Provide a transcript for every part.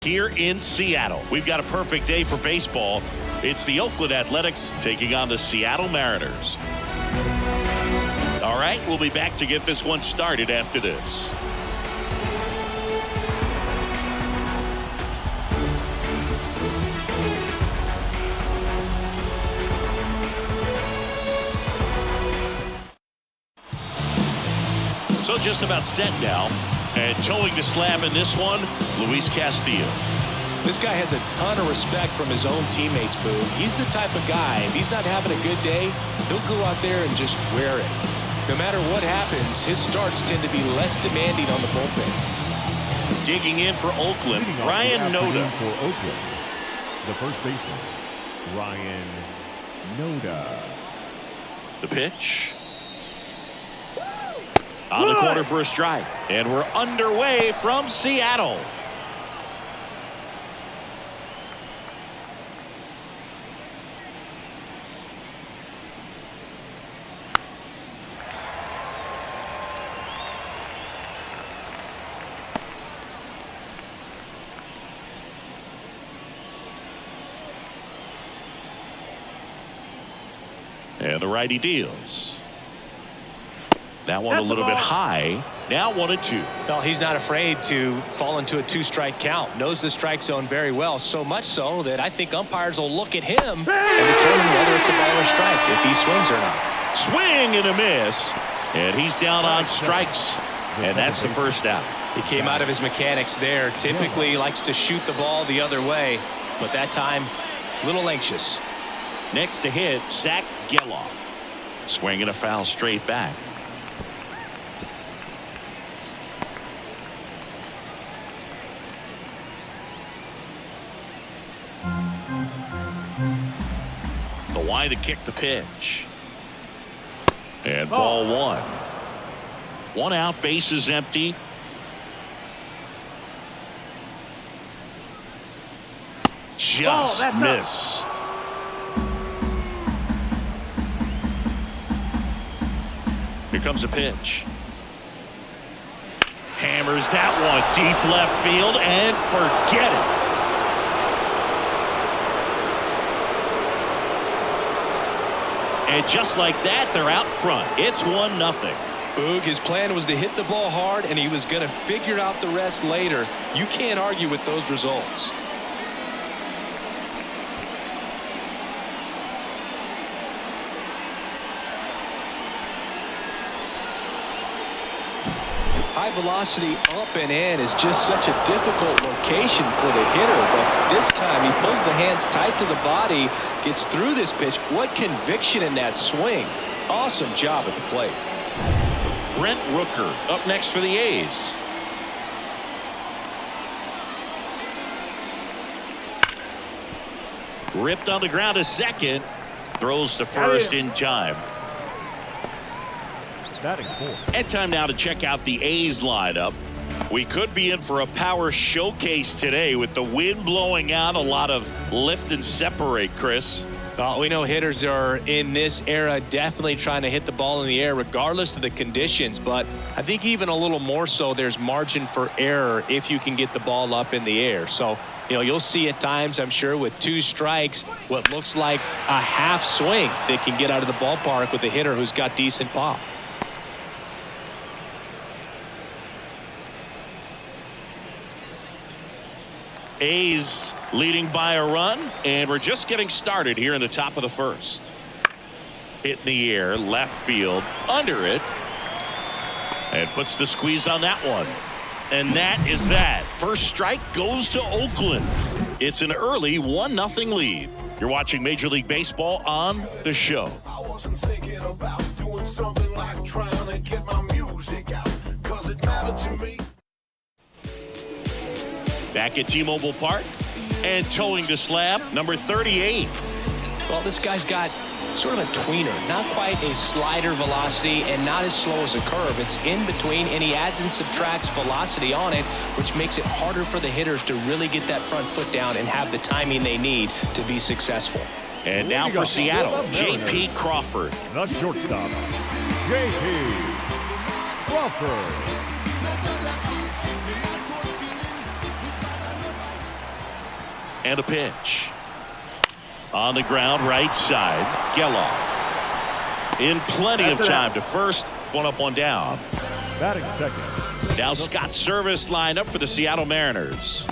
Here in Seattle, we've got a perfect day for baseball. It's the Oakland Athletics taking on the Seattle Mariners. All right, we'll be back to get this one started after this. So just about set now. And towing the slab in this one, Luis Castillo. This guy has a ton of respect from his own teammates, Boo. He's the type of guy, if he's not having a good day, he'll go out there and just wear it. No matter what happens, his starts tend to be less demanding on the bullpen. Digging in for Oakland, Ryan Noda. For Oakland, the first baseman, Ryan Noda. The pitch. On the corner for a strike. And we're underway from Seattle. And the righty deals. That one a little bit high. Now 1-2. Well, he's not afraid to fall into a two-strike count. Knows the strike zone very well. So much so that I think umpires will look at him and determine whether it's a ball or strike if he swings or not. Swing and a miss. And he's down on strikes. And that's the first out. He came out of his mechanics there. Typically likes to shoot the ball the other way. But that time, a little anxious. Next to hit, Zach Geloff. Swinging a foul straight back. To kick the pitch. And ball one. One out, bases empty. Just missed. Here comes a pitch. Hammers that one deep left field and forget it. And just like that, they're out front. It's 1-0. Boog, his plan was to hit the ball hard, and he was going to figure out the rest later. You can't argue with those results. High velocity up and in is just such a difficult location for the hitter, but this time he pulls the hands tight to the body, gets through this pitch. What conviction in that swing. Awesome job at the plate. Brent Rooker up next for the A's. Ripped on the ground to second. Throws to first in time. And time now to check out the A's lineup. We could be in for a power showcase today with the wind blowing out. A lot of lift and separate, Chris. Well, we know hitters are in this era definitely trying to hit the ball in the air regardless of the conditions. But I think even a little more so there's margin for error if you can get the ball up in the air. So, you know, you'll see at times, I'm sure, with two strikes, what looks like a half swing that can get out of the ballpark with a hitter who's got decent pop. A's leading by a run, and we're just getting started here in the top of the first. Hit in the air, left field, under it, and puts the squeeze on that one. And that is that. First strike goes to Oakland. It's an early 1-0 lead. You're watching Major League Baseball on The Show. I wasn't thinking about doing something like trying to get my music out, 'cause it mattered to me. Back at T-Mobile Park and towing the slab, number 38. Well, this guy's got sort of a tweener, not quite a slider velocity and not as slow as a curve. It's in between, and he adds and subtracts velocity on it, which makes it harder for the hitters to really get that front foot down and have the timing they need to be successful. And now for Seattle, J.P. Crawford. The shortstop, J.P. Crawford. And a pitch. On the ground, right side. Geloff. In plenty of time to first. One up, one down. Batting second. Now Scott Service lined up for the Seattle Mariners.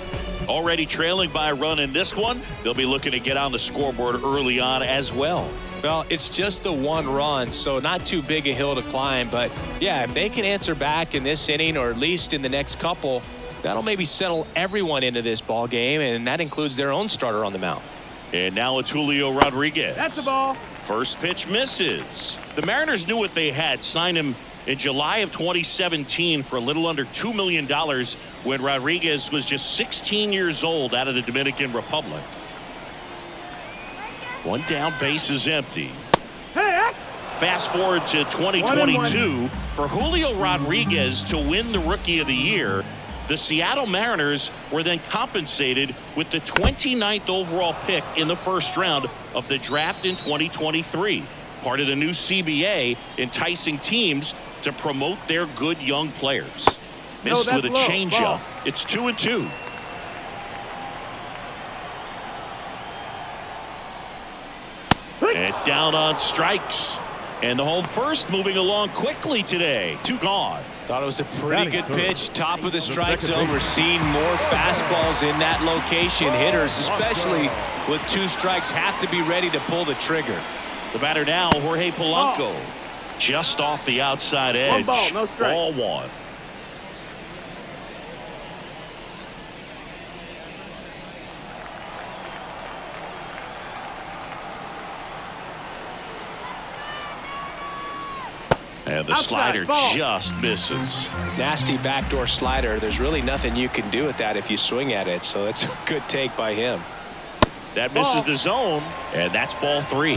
Already trailing by a run in this one. They'll be looking to get on the scoreboard early on as well. Well, it's just the one run, so not too big a hill to climb. But, yeah, if they can answer back in this inning or at least in the next couple, that'll maybe settle everyone into this ball game, and that includes their own starter on the mound. And now it's Julio Rodriguez. That's the ball. First pitch misses. The Mariners knew what they had. Signed him in July of 2017 for a little under $2 million when Rodriguez was just 16 years old out of the Dominican Republic. One down, base is empty. Hey, Fast forward to 2022. For Julio Rodriguez to win the Rookie of the Year, the Seattle Mariners were then compensated with the 29th overall pick in the first round of the draft in 2023. Part of the new CBA, enticing teams to promote their good young players. Missed with a changeup. It's 2-2. And down on strikes. And the home first moving along quickly today. 2 gone. Thought it was a pretty good pitch. Top of the strike zone. We're seeing more fastballs in that location. Hitters, especially with 2 strikes, have to be ready to pull the trigger. The batter now, Jorge Polanco. Just off the outside edge. 1 ball, no strike. Ball 1. And the slider just misses. Nasty backdoor slider. There's really nothing you can do with that if you swing at it. So it's a good take by him. That misses the zone, and that's ball 3.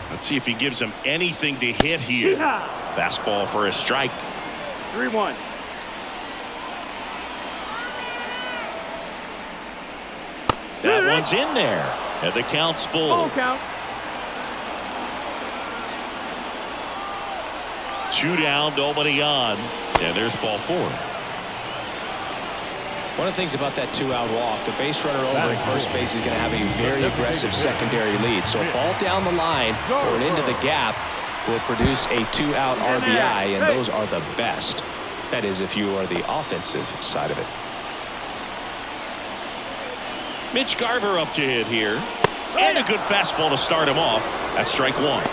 Let's see if he gives him anything to hit here. Fastball for a strike. 3-1. That one's in there, and the count's full. Ball count. 2 down, nobody on, and there's ball 4. One of the things about that 2-out walk, the base runner over at first base is going to have a very aggressive secondary lead. So a ball down the line or into the gap will produce a 2-out RBI, and those are the best. That is, if you are the offensive side of it. Mitch Garver up to hit here, and a good fastball to start him off. That's strike 1.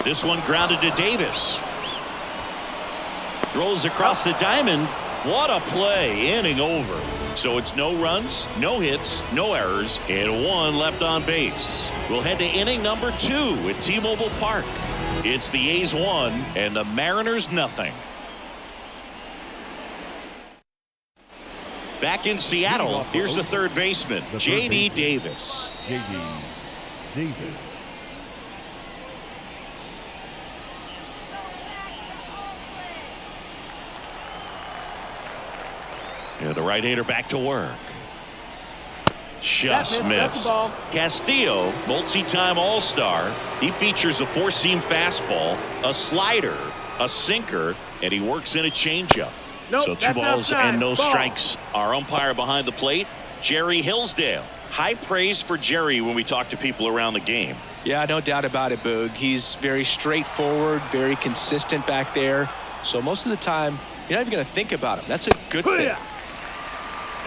This one grounded to Davis. Rolls across the diamond. What a play. Inning over. So it's no runs, no hits, no errors, and 1 left on base. We'll head to inning number 2 at T-Mobile Park. It's the A's 1 and the Mariners nothing. Back in Seattle, here's the third baseman, J.D. Davis. J.D. Davis. Yeah, the right-hander back to work. Just missed. Castillo, multi-time All-Star. He features a 4-seam fastball, a slider, a sinker, and he works in a changeup. So 2 balls and no strikes. Our umpire behind the plate, Jerry Hillsdale. High praise for Jerry when we talk to people around the game. Yeah, no doubt about it, Boog. He's very straightforward, very consistent back there. So most of the time, you're not even going to think about him. That's a good thing.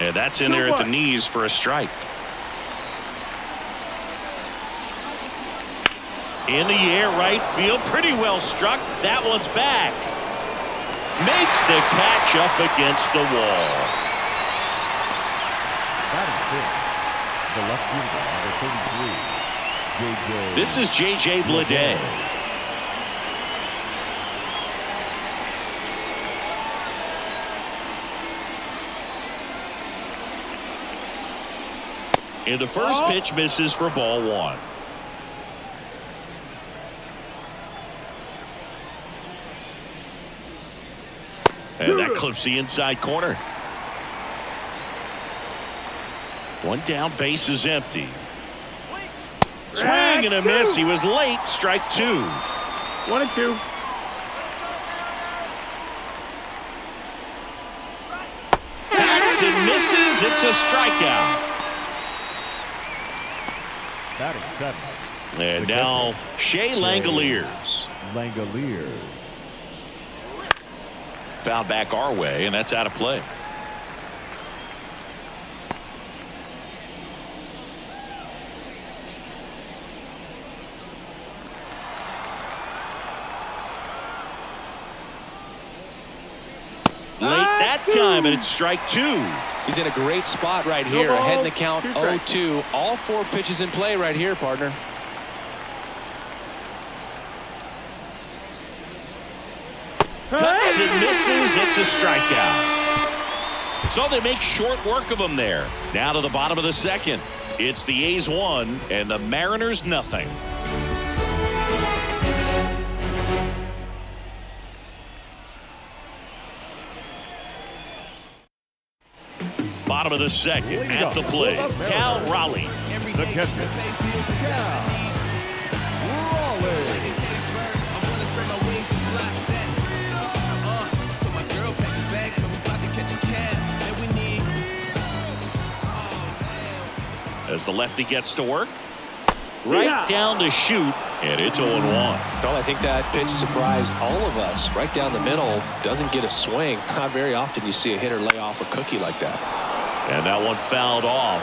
And that's in there at the knees for a strike. In the air, right field, pretty well struck. That one's back. Makes the catch up against the wall. The left fielder, number 33, J.J. This is J.J. Bleday. And the first pitch misses for ball 1. And that clips the inside corner. One down, base is empty. Swing and a miss. He was late. Strike 2. 1-2. Hacks and misses. It's a strikeout. Batting seventh. And now Shea Langoliers. Langoliers. Foul back our way, and that's out of play. Late that time, and it's strike 2. He's in a great spot right here. No Ahead in the balls, count 2 0-2. All 4 pitches in play right here, partner. Cuts and misses. It's a strikeout. So they make short work of him there. Now to the bottom of the second. It's the A's 1 and the Mariners nothing. Bottom of the second. At the plate, Cal Raleigh. The catcher. Cal Raleigh. As the lefty gets to work. Right down the chute, and it's 0-1. Well, I think that pitch surprised all of us. Right down the middle, doesn't get a swing. Not very often you see a hitter lay off a cookie like that. And that one fouled off.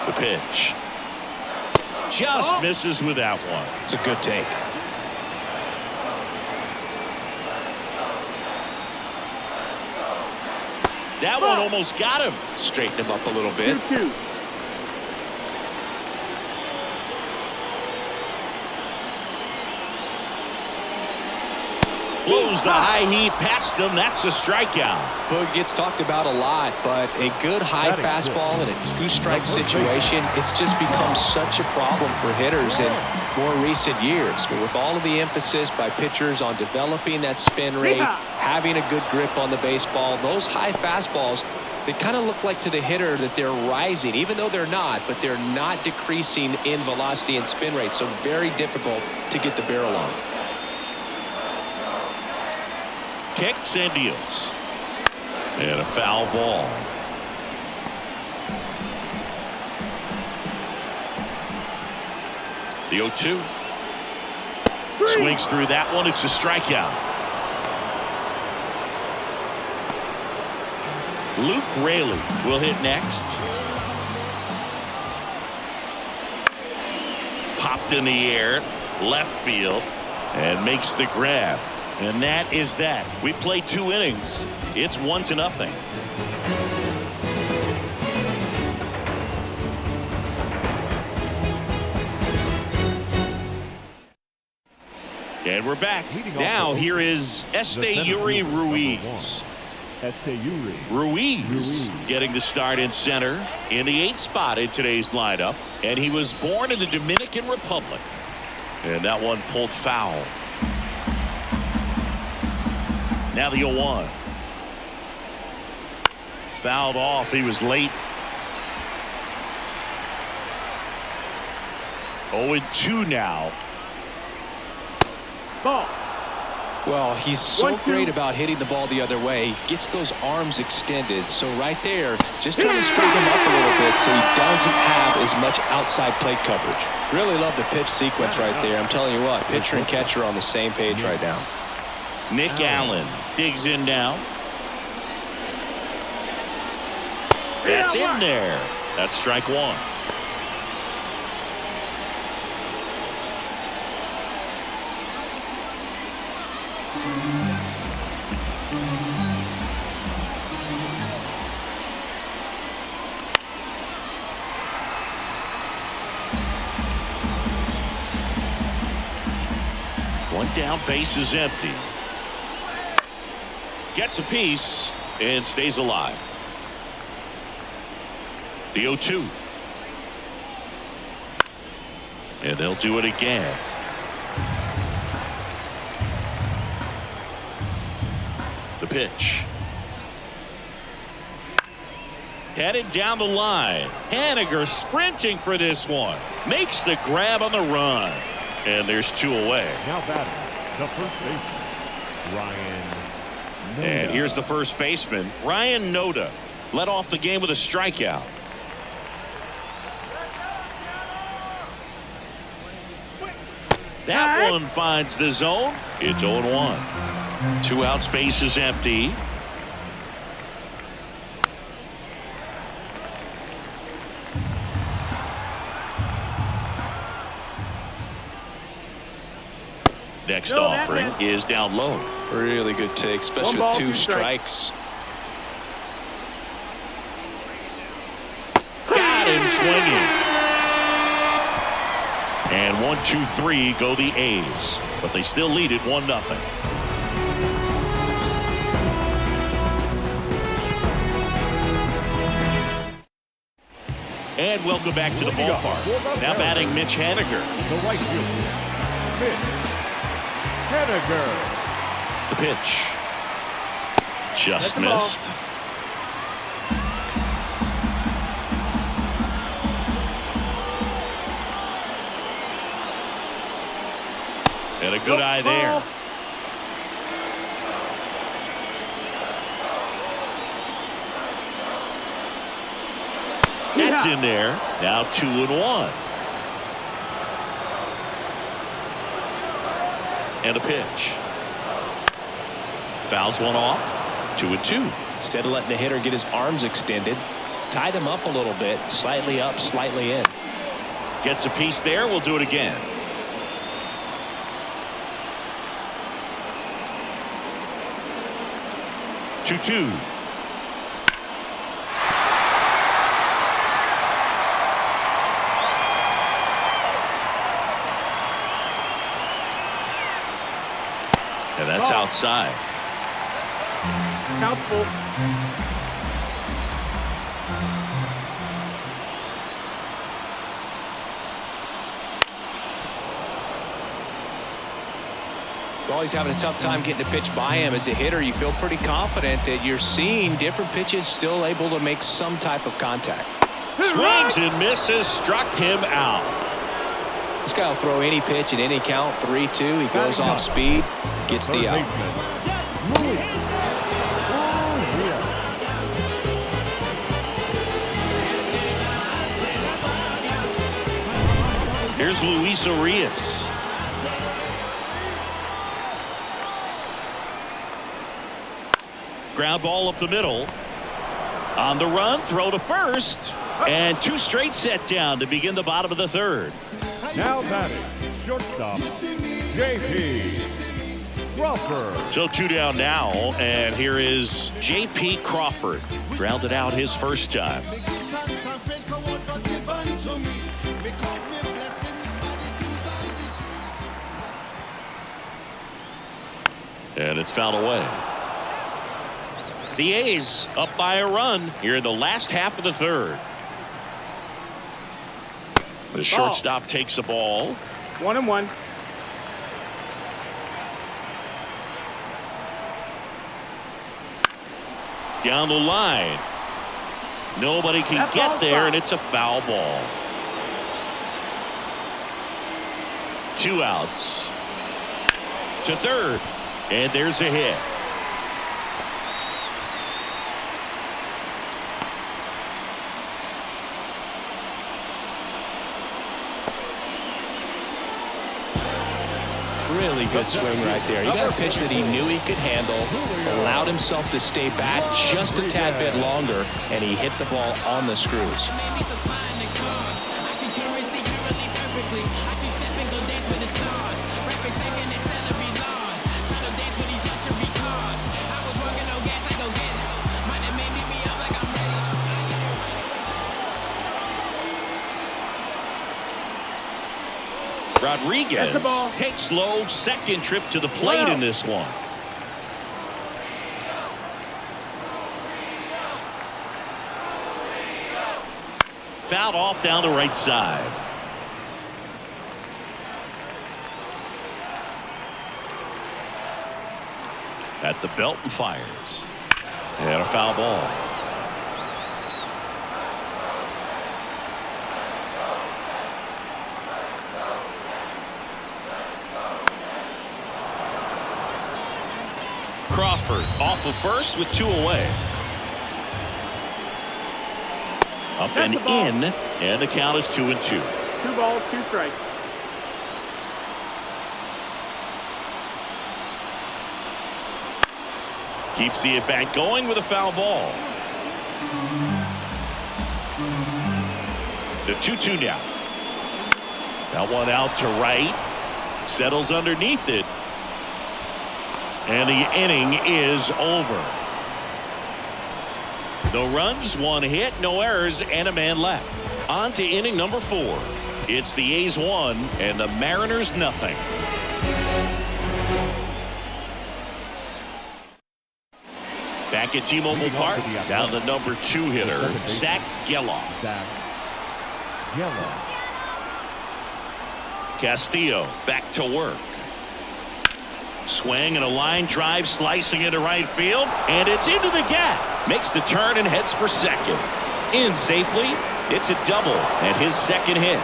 The pitch. Just misses with that one. It's a good take. That one almost got him. Straighten him up a little bit. 2-2. Blows the high heat past him. That's a strikeout. Boog gets talked about a lot, but a good high fastball in a 2-strike situation, it's just become such a problem for hitters in more recent years. But with all of the emphasis by pitchers on developing that spin rate, having a good grip on the baseball, those high fastballs, they kind of look like to the hitter that they're rising, even though they're not, but they're not decreasing in velocity and spin rate. So very difficult to get the barrel on. Kicks and deals. And a foul ball. The 0-2. Swings through that one. It's a strikeout. Luke Raley will hit next. Popped in the air. Left field. And makes the grab. And that is that. We played 2 innings. It's 1-0. And we're back. Now here is Esteury Ruiz. Esteury. Ruiz getting the start in center in the 8th spot in today's lineup. And he was born in the Dominican Republic. And that one pulled foul. Now the 0-1. Fouled off. He was late. 0-2 now. Ball. Well, he's so 1-2. great about hitting the ball the other way. He gets those arms extended. So right there, just trying to straighten him up a little bit so he doesn't have as much outside plate coverage. Really love the pitch sequence right there. I'm telling you what, pitcher and catcher are on the same page right now. Nick Allen digs in now. That's in there. That's strike 1. One down, base is empty. Gets a piece and stays alive. The 0-2. And they'll do it again. The pitch. Headed down the line. Haniger sprinting for this one. Makes the grab on the run. And there's 2 away. Now batting, the first baseman, Ryan Noda. And here's the first baseman, Ryan Noda. Led off the game with a strikeout. That one finds the zone. It's 0-1. 2 outs, base is empty. Next offering is down low. Really good take, especially with 2 strikes. Got him swinging. And 1, 2, 3 go the A's, but they still lead it 1-0. And welcome back to the ballpark. Now batting Mitch Haniger. The right fielder, Mitch Haniger. The pitch. Just missed. And a good eye there. That's in there. Now 2-1. And a pitch. Fouls one off. 2-2. Instead of letting the hitter get his arms extended, tied him up a little bit, slightly up, slightly in. Gets a piece there. We'll do it again. 2-2. And that's outside. Countful. Well, he's having a tough time getting a pitch by him. As a hitter, you feel pretty confident that you're seeing different pitches still able to make some type of contact. Swings and misses, struck him out. This guy will throw any pitch at any count. 3-2. He goes off speed, gets the out. Here's Luis Urias. Ground ball up the middle. On the run, throw to first. And 2 straight set down to begin the bottom of the 3rd. Now batting, shortstop, J.P. Crawford. So 2 down now, and here is J.P. Crawford. Grounded out his first time. And it's fouled away. The A's up by a run here in the last half of the 3rd. The shortstop takes the ball. 1-1. Down the line. Nobody can get there, and it's a foul ball. 2 outs. To 3rd. And there's a hit. Really good swing right there. He got a pitch that he knew he could handle, allowed himself to stay back just a tad bit longer, and he hit the ball on the screws. Rodriguez takes low, second trip to the plate in this one. Fouled off down the right side. At the belt and fires. And a foul ball. effort off of first with 2 away. Up and in, and the count is 2-2. 2 balls, 2 strikes. Keeps the at-bat going with a foul ball. The 2-2 now. That one out to right. Settles underneath it. And the inning is over. No runs, 1 hit, no errors, and a man left. On to inning number 4. It's the A's 1 and the Mariners nothing. Back at T-Mobile Park, down the number 2 hitter, Zach Geloff. Castillo back to work. Swing and a line drive slicing into right field, and it's into the gap. Makes the turn and heads for second. In safely. It's a double and his second hit.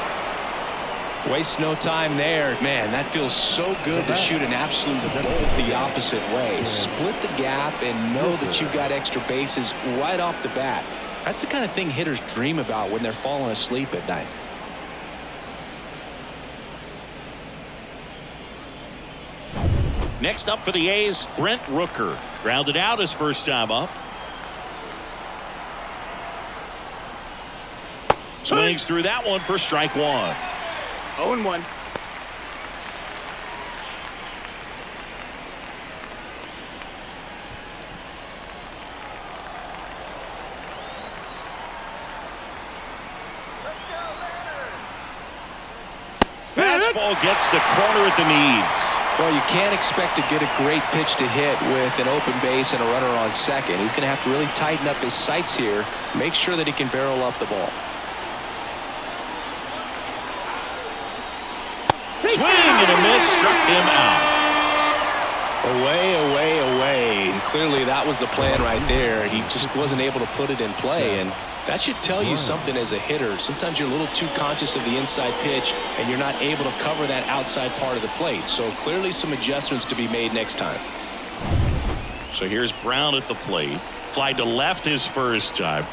Waste no time there. Man, that feels so good to shoot an absolute bolt the opposite way. Split the gap and know that you've got extra bases right off the bat. That's the kind of thing hitters dream about when they're falling asleep at night. Next up for the A's, Brent Rooker. Grounded out his first time up. Swings through that one for strike 1. 0-1. Fastball gets the corner at the knees. Well, you can't expect to get a great pitch to hit with an open base and a runner on second. He's going to have to really tighten up his sights here, make sure that he can barrel up the ball. Swing and a miss, struck him out. Away, away, away. And clearly that was the plan right there. He just wasn't able to put it in play, and that should tell you something as a hitter. Sometimes you're a little too conscious of the inside pitch and you're not able to cover that outside part of the plate. So clearly some adjustments to be made next time. So here's Brown at the plate. Fly to left his first time.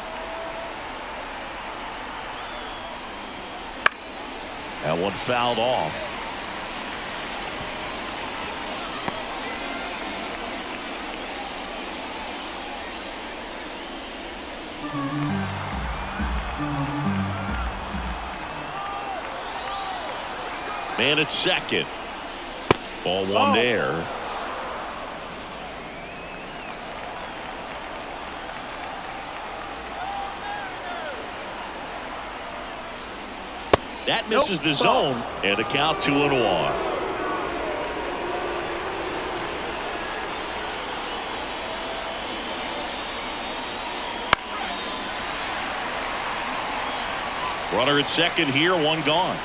That one fouled off. Man at second. Ball 1 there. That misses the zone, and a count 2-1. Runner at second here, 1 gone.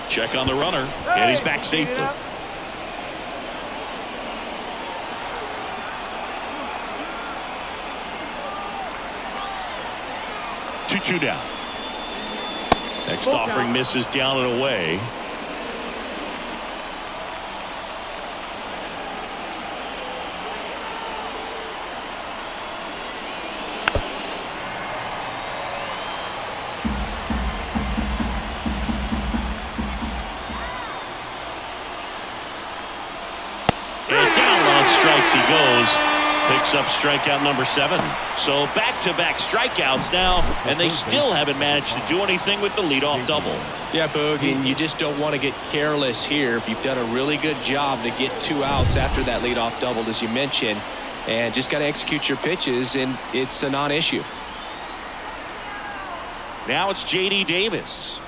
Check on the runner, and he's back safely. 2-2 down. Next offering misses down and away. He goes, picks up strikeout number 7. So back-to-back strikeouts now, and they still haven't managed to do anything with the leadoff double. Yeah, Boog, and you just don't want to get careless here. You've done a really good job to get 2 outs after that leadoff double, as you mentioned, and just got to execute your pitches, and it's a non-issue. Now it's J.D. Davis.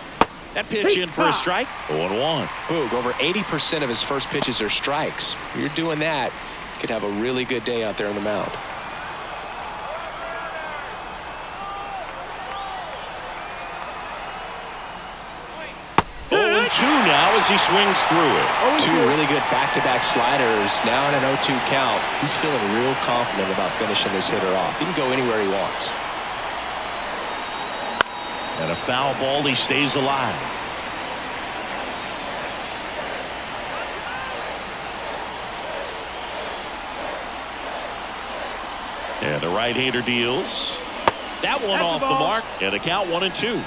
That pitch in for a strike. 0-1. Boog, over 80% of his first pitches are strikes. If you're doing that, you could have a really good day out there on the mound. 0-2 now as he swings through it. 2 really good back-to-back sliders. Now in an 0-2 count. He's feeling real confident about finishing this hitter off. He can go anywhere he wants. And a foul ball, he stays alive. And the right-hander deals. That one off the mark. And the count 1-2.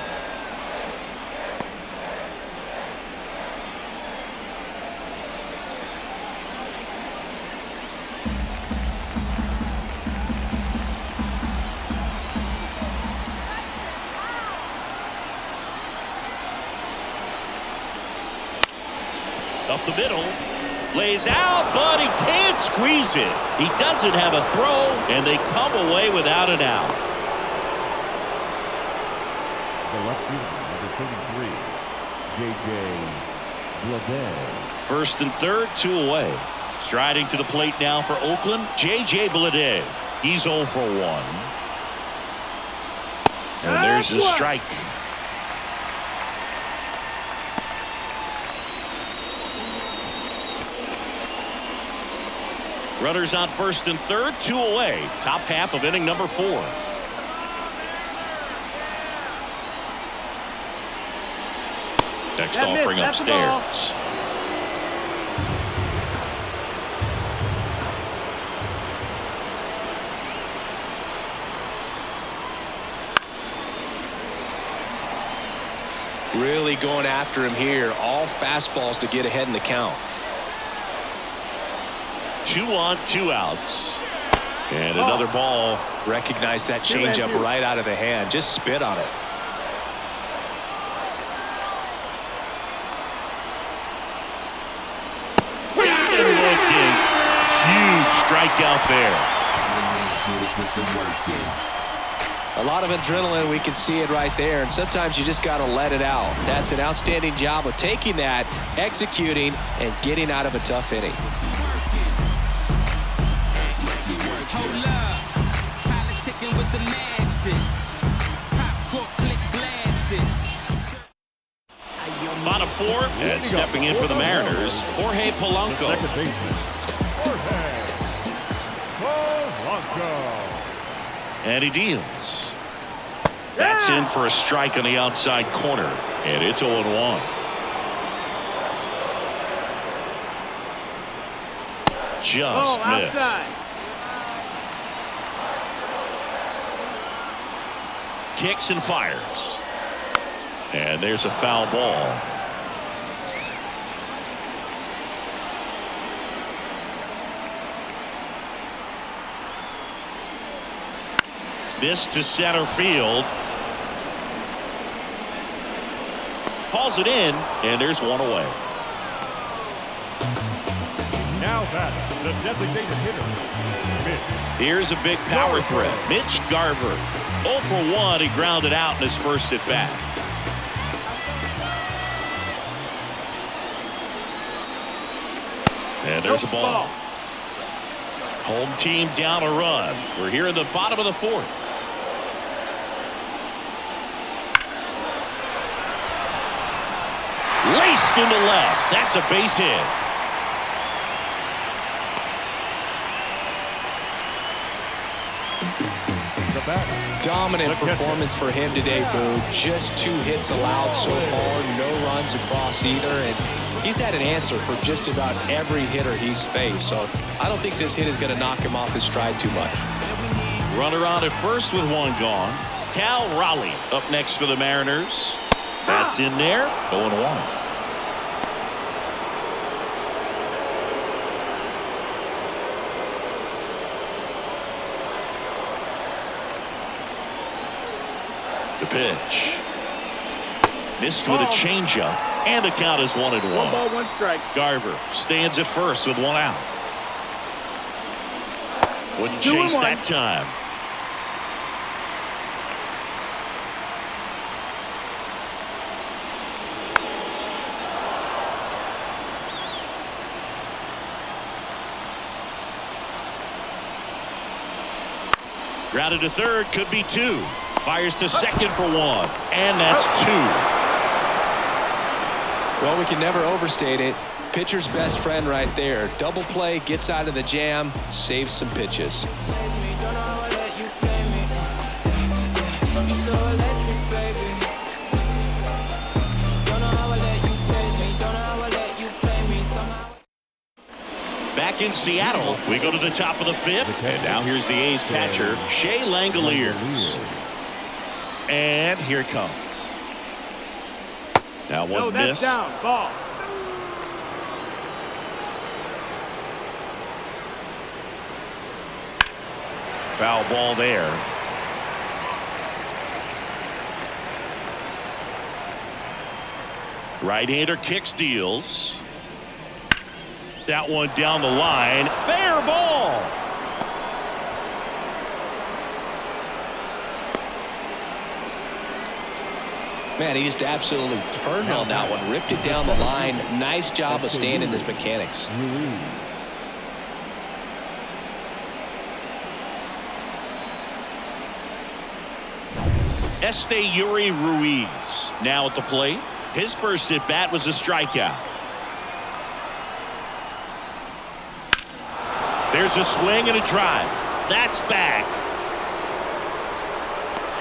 Up the middle. Lays out, but he can't squeeze it. He doesn't have a throw, and they come away without an out. The left fielder, number 33, J.J. Bleday. First and third, 2 away. Striding to the plate now for Oakland, J.J. Bleday. He's 0 for 1. And there's the strike. Runners on first and third, 2 away. Top half of inning number 4. Next offering upstairs. Really going after him here. All fastballs to get ahead in the count. 2 on, 2 outs. And another ball. Recognize that changeup right out of the hand. Just spit on it. Looking. Huge strikeout there. A lot of adrenaline. We can see it right there. And sometimes you just got to let it out. That's an outstanding job of taking that, executing, and getting out of a tough inning. Hold up, politicking with the masses. Pop, cork, click glasses. Bottom 4, and stepping in for the Mariners, Jorge Polanco. Second baseman, Jorge Polanco. And he deals. That's in for a strike on the outside corner, and it's 0-1. Just missed. Outside. Kicks and fires. And there's a foul ball. This to center field. Hauls it in, and there's one away. Now that the designated hitter, Mitch. Here's a big power threat. Mitch Garver. 0 for 1. He grounded out in his first at bat. And there's a ball. Home team down a run. We're here in the bottom of the 4th. Laced into left. That's a base hit. Dominant performance for him today, Boo. Just 2 hits allowed so far, no runs across either, and he's had an answer for just about every hitter he's faced. So I don't think this hit is going to knock him off his stride too much. Runner on at first with 1 gone. Cal Raleigh up next for the Mariners. That's in there. 0-1. The pitch. Missed with a changeup, and the count is 1-1. 1 ball, 1 strike. Garver stands at first with 1 out. Wouldn't 2 and chase 1. that time. Grounded to third, could be 2. Fires to second for 1, and that's 2. Well, we can never overstate it. Pitcher's best friend right there. Double play, gets out of the jam, saves some pitches. Back in Seattle, we go to the top of the fifth. And now here's the A's catcher, Shea Langoliers. And here it comes. Now one that's missed. down. Ball. Foul ball there. Right-hander kicks, deals. That one down the line. Fair ball. Man, he just absolutely turned on that one, ripped it down the line. Nice job of staying in his mechanics. Yuri Ruiz now at the plate. His first at bat was a strikeout. There's a swing and a drive. That's back.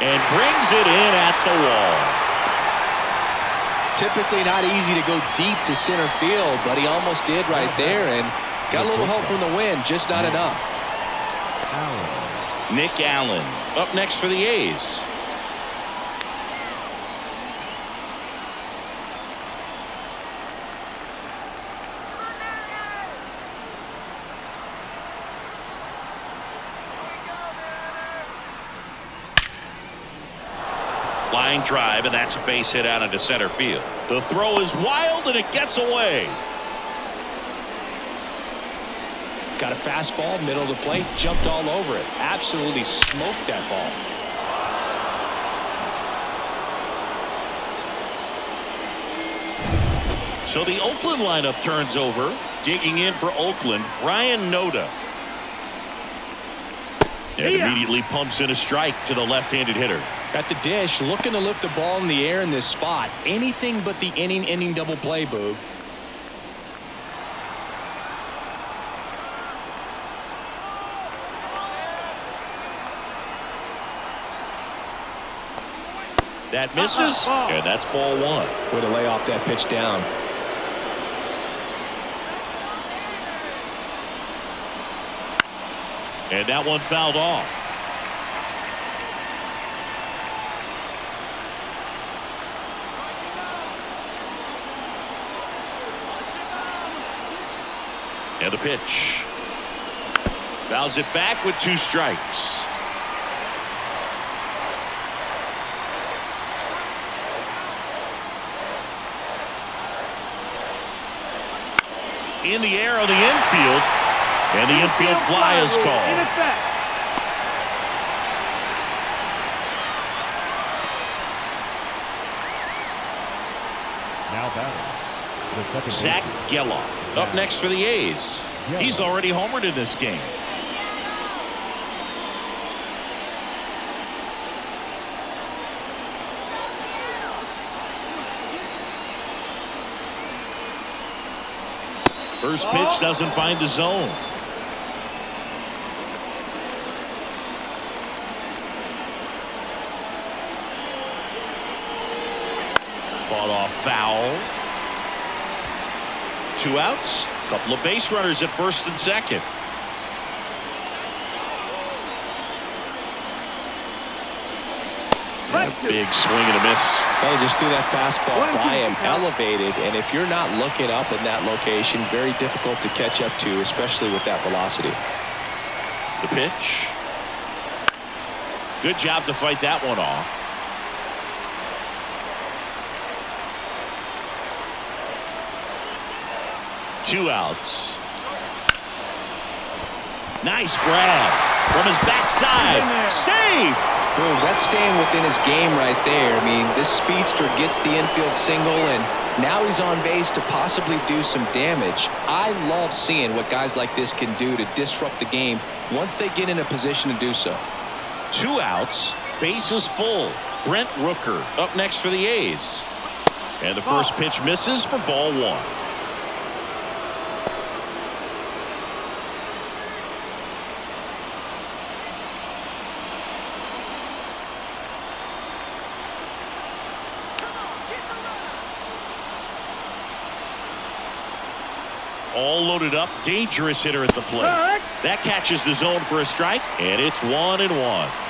And brings it in at the wall. Typically not easy to go deep to center field, but he almost did right there and got a little help from the wind, just not enough. Nick Allen up next for the A's. Line drive, and that's a base hit out into center field. The throw is wild, and it gets away. Got a fastball, middle of the plate, jumped all over it. Absolutely smoked that ball. So the Oakland lineup turns over. Digging in for Oakland, Ryan Noda. And immediately pumps in a strike to the left-handed hitter. At the dish, looking to lift the ball in the air in this spot. Anything but the inning double play, Boog. That misses, and that's ball one. Way to lay off that pitch down. And that one fouled off. And a pitch. Fouls it back with 2 strikes. In the air on the infield. And the infield fly is called. In effect. Now batting. The second Zach baseman. Geloff up next for the A's. He's already homered in this game. First pitch doesn't find the zone. Fought off foul. 2 outs. Couple of base runners at first and second. And a big swing and a miss. Well, just threw that fastball by him, elevated, and if you're not looking up in that location, very difficult to catch up to, especially with that velocity. The pitch. Good job to fight that one off. Two outs. Nice grab from his backside. Safe. Boom, that's staying within his game right there. I mean, this speedster gets the infield single, and now he's on base to possibly do some damage. I love seeing what guys like this can do to disrupt the game once they get in a position to do so. 2 outs. Bases full. Brent Rooker up next for the A's. And the first pitch misses for ball one. all loaded up. Dangerous hitter at the plate. That catches the zone for a strike, and it's 1-1.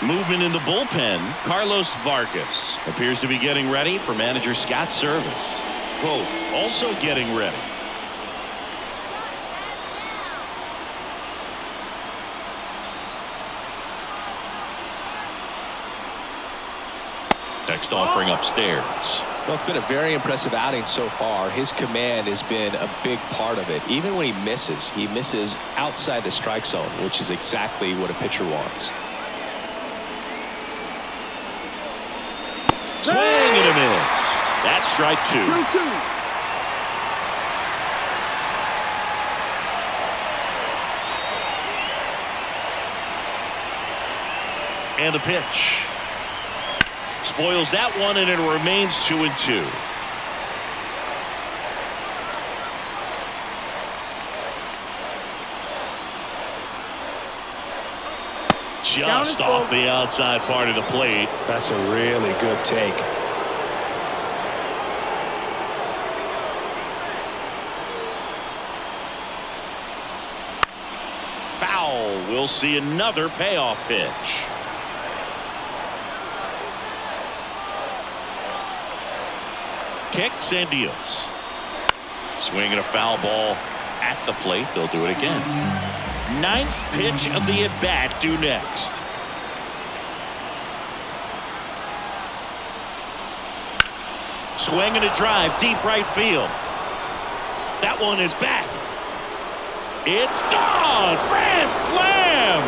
Movement in the bullpen. Carlos Vargas appears to be getting ready for manager Scott's service. Quote, also getting ready. Next offering upstairs. Well, it's been a very impressive outing so far. His command has been a big part of it. Even when he misses outside the strike zone, which is exactly what a pitcher wants. Swing and a miss. That's strike 2. 2. And the pitch. Spoils that one, and it remains 2-2. Just off the outside part of the plate. That's a really good take. Foul. We'll see another payoff pitch. Kicks and deals. Swinging a foul ball at the plate. They'll do it again. 9th pitch of the at-bat due next. Swing and a drive deep right field. That one is back. It's gone. Grand slam.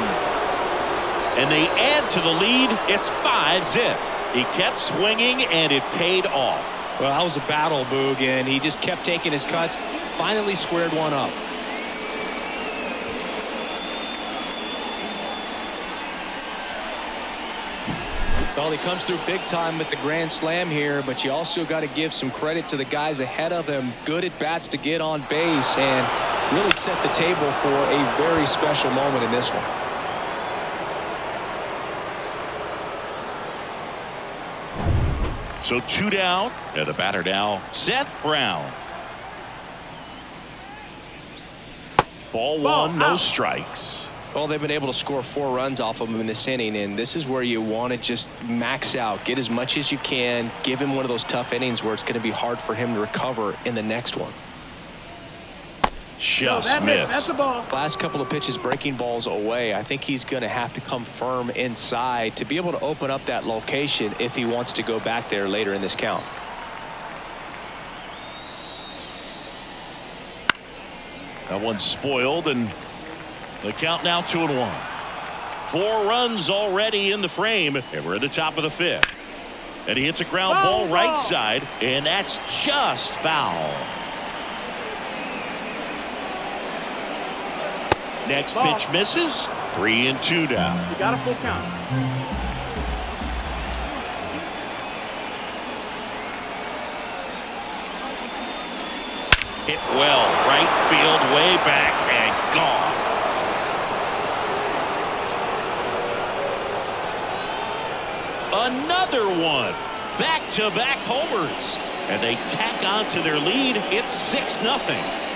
And they add to the lead. It's 5-zip. He kept swinging and it paid off. Well, that was a battle, Boog, and he just kept taking his cuts. Finally squared one up. Well, he comes through big time with the grand slam here, but you also got to give some credit to the guys ahead of him. Good at bats to get on base and really set the table for a very special moment in this one. So 2 down, and the batter now, Seth Brown. Ball 1, no strikes. Well, they've been able to score 4 runs off of him in this inning, and this is where you want to just max out, get as much as you can, give him one of those tough innings where it's going to be hard for him to recover in the next one. Just missed. That's the ball. Last couple of pitches breaking balls away. I think he's going to have to come firm inside to be able to open up that location if he wants to go back there later in this count. That one's spoiled, and the count now 2-1. 4 runs already in the frame, and we're at the top of the 5th. And he hits a ground ball right side, and that's just foul. Next pitch misses. 3-2 down. You got a full count. Hit well, right field, way back, and gone. Another one. Back-to-back homers. And they tack on to their lead. It's 6-0.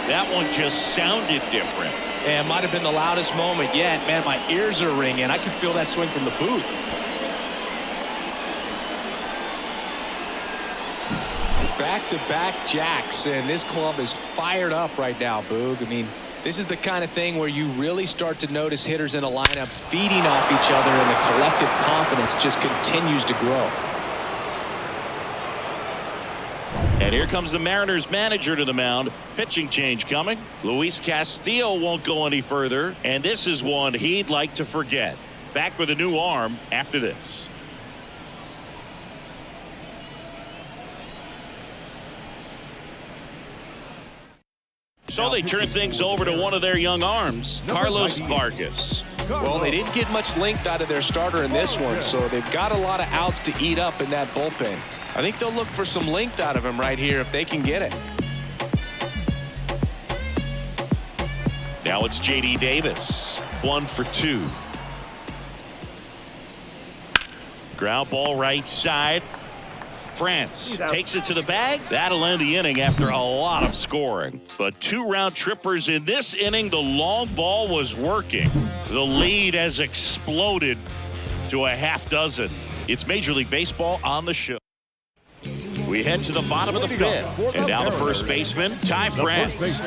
That one just sounded different. And might have been the loudest moment yet. Man, my ears are ringing. I can feel that swing from the booth. Back-to-back jacks, and this club is fired up right now, Boog. I mean, this is the kind of thing where you really start to notice hitters in a lineup feeding off each other, and the collective confidence just continues to grow. And here comes the Mariners manager to the mound. Pitching change coming. Luis Castillo won't go any further, and this is one he'd like to forget. Back with a new arm after this. So they turn things over to one of their young arms, Carlos Vargas. Well, they didn't get much length out of their starter in this one, so they've got a lot of outs to eat up in that bullpen. I think they'll look for some length out of him right here if they can get it. Now it's J.D. Davis. 1 for 2. Ground ball right side. France out. takes it to the bag. That'll end the inning after a lot of scoring. But 2 round trippers in this inning. The long ball was working. The lead has exploded to a half dozen. It's Major League Baseball on the show. We head to the bottom of the 5th. And now the first baseman, Ty France.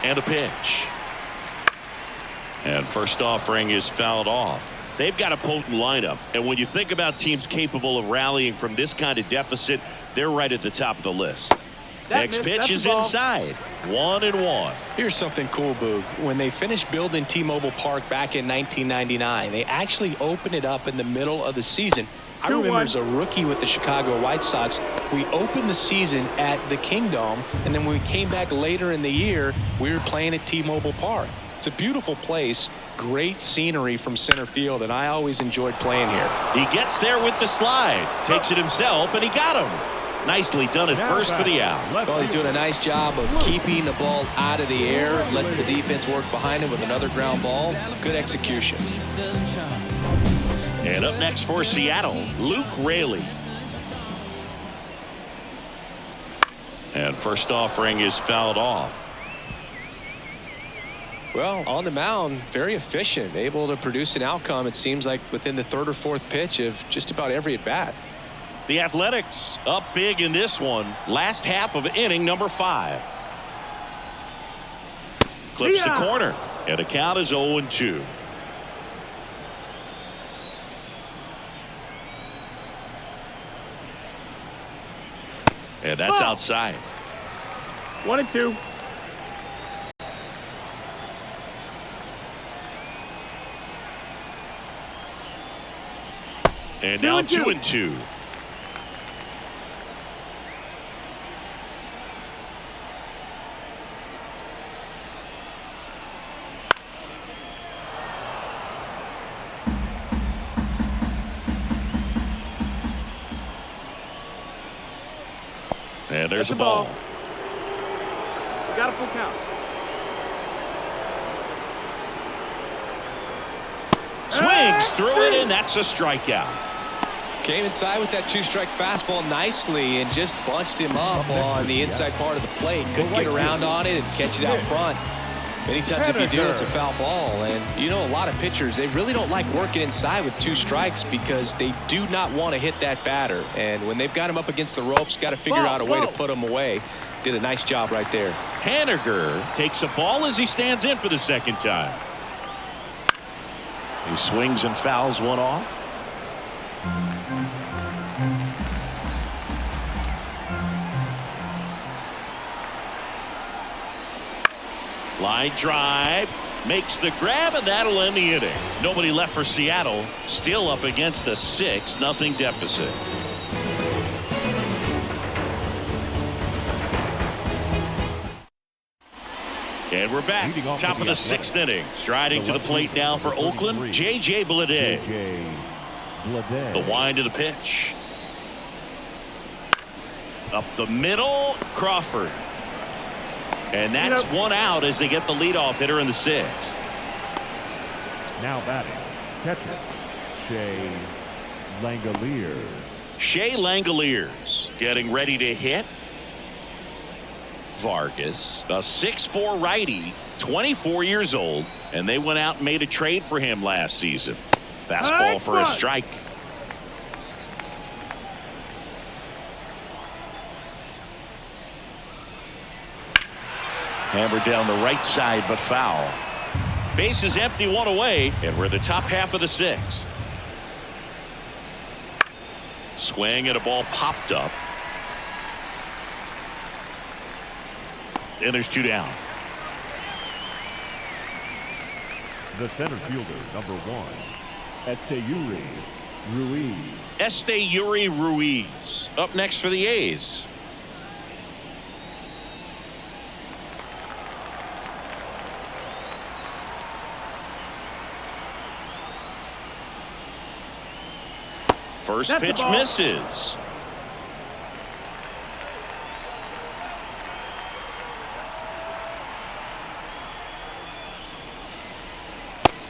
And a pitch. And first offering is fouled off. They've got a potent lineup. And when you think about teams capable of rallying from this kind of deficit, they're right at the top of the list. Next pitch is inside. 1-1. Here's something cool, Boog. When they finished building T-Mobile Park back in 1999, they actually opened it up in the middle of the season. I remember as a rookie with the Chicago White Sox, we opened the season at the Kingdome, and then when we came back later in the year, we were playing at T-Mobile Park. It's a beautiful place, great scenery from center field, and I always enjoyed playing here. He gets there with the slide, takes it himself, and he got him. Nicely done at first for the out. Well, he's doing a nice job of keeping the ball out of the air, lets the defense work behind him with another ground ball. Good execution. And up next for Seattle, Luke Raley. And first offering is fouled off. Well, on the mound, very efficient, able to produce an outcome, it seems like, within the 3rd or 4th pitch of just about every at-bat. The Athletics up big in this one. Last half of inning number 5. Clips the corner, and the count is 0-2. And that's outside. 1-2. And now 2-2. And there's a ball. You got a full count. Swings through it, and that's a strikeout. Came inside with that 2-strike fastball nicely and just bunched him up on the inside part of the plate. Couldn't get around on it and catch it out front. Many times if you do, it's a foul ball. And you know, a lot of pitchers, they really don't like working inside with 2 strikes because they do not want to hit that batter. And when they've got him up against the ropes, got to figure out a way to put him away. Did a nice job right there. Haniger takes a ball as he stands in for the second time. He swings and fouls one off. Line drive, makes the grab, and that'll end the inning. Nobody left for Seattle, still up against a 6-0 deficit. And we're back, top of the 6th inning. Striding to the plate now for Oakland, J.J. Bleday. The wind of the pitch. Up the middle, Crawford. And that's 1 out as they get the leadoff hitter in the 6th. Now batting, catcher, Shea Langoliers. Shea Langoliers getting ready to hit. Vargas, a 6'4" righty, 24 years old, and they went out and made a trade for him last season. Fastball for a strike. Hammered down the right side, but foul. Base is empty, 1 away, and we're the top half of the 6th. Swing and a ball popped up. And there's 2 down. The center fielder, number 1, Esteury Ruiz. Esteury Ruiz up next for the A's. First pitch misses.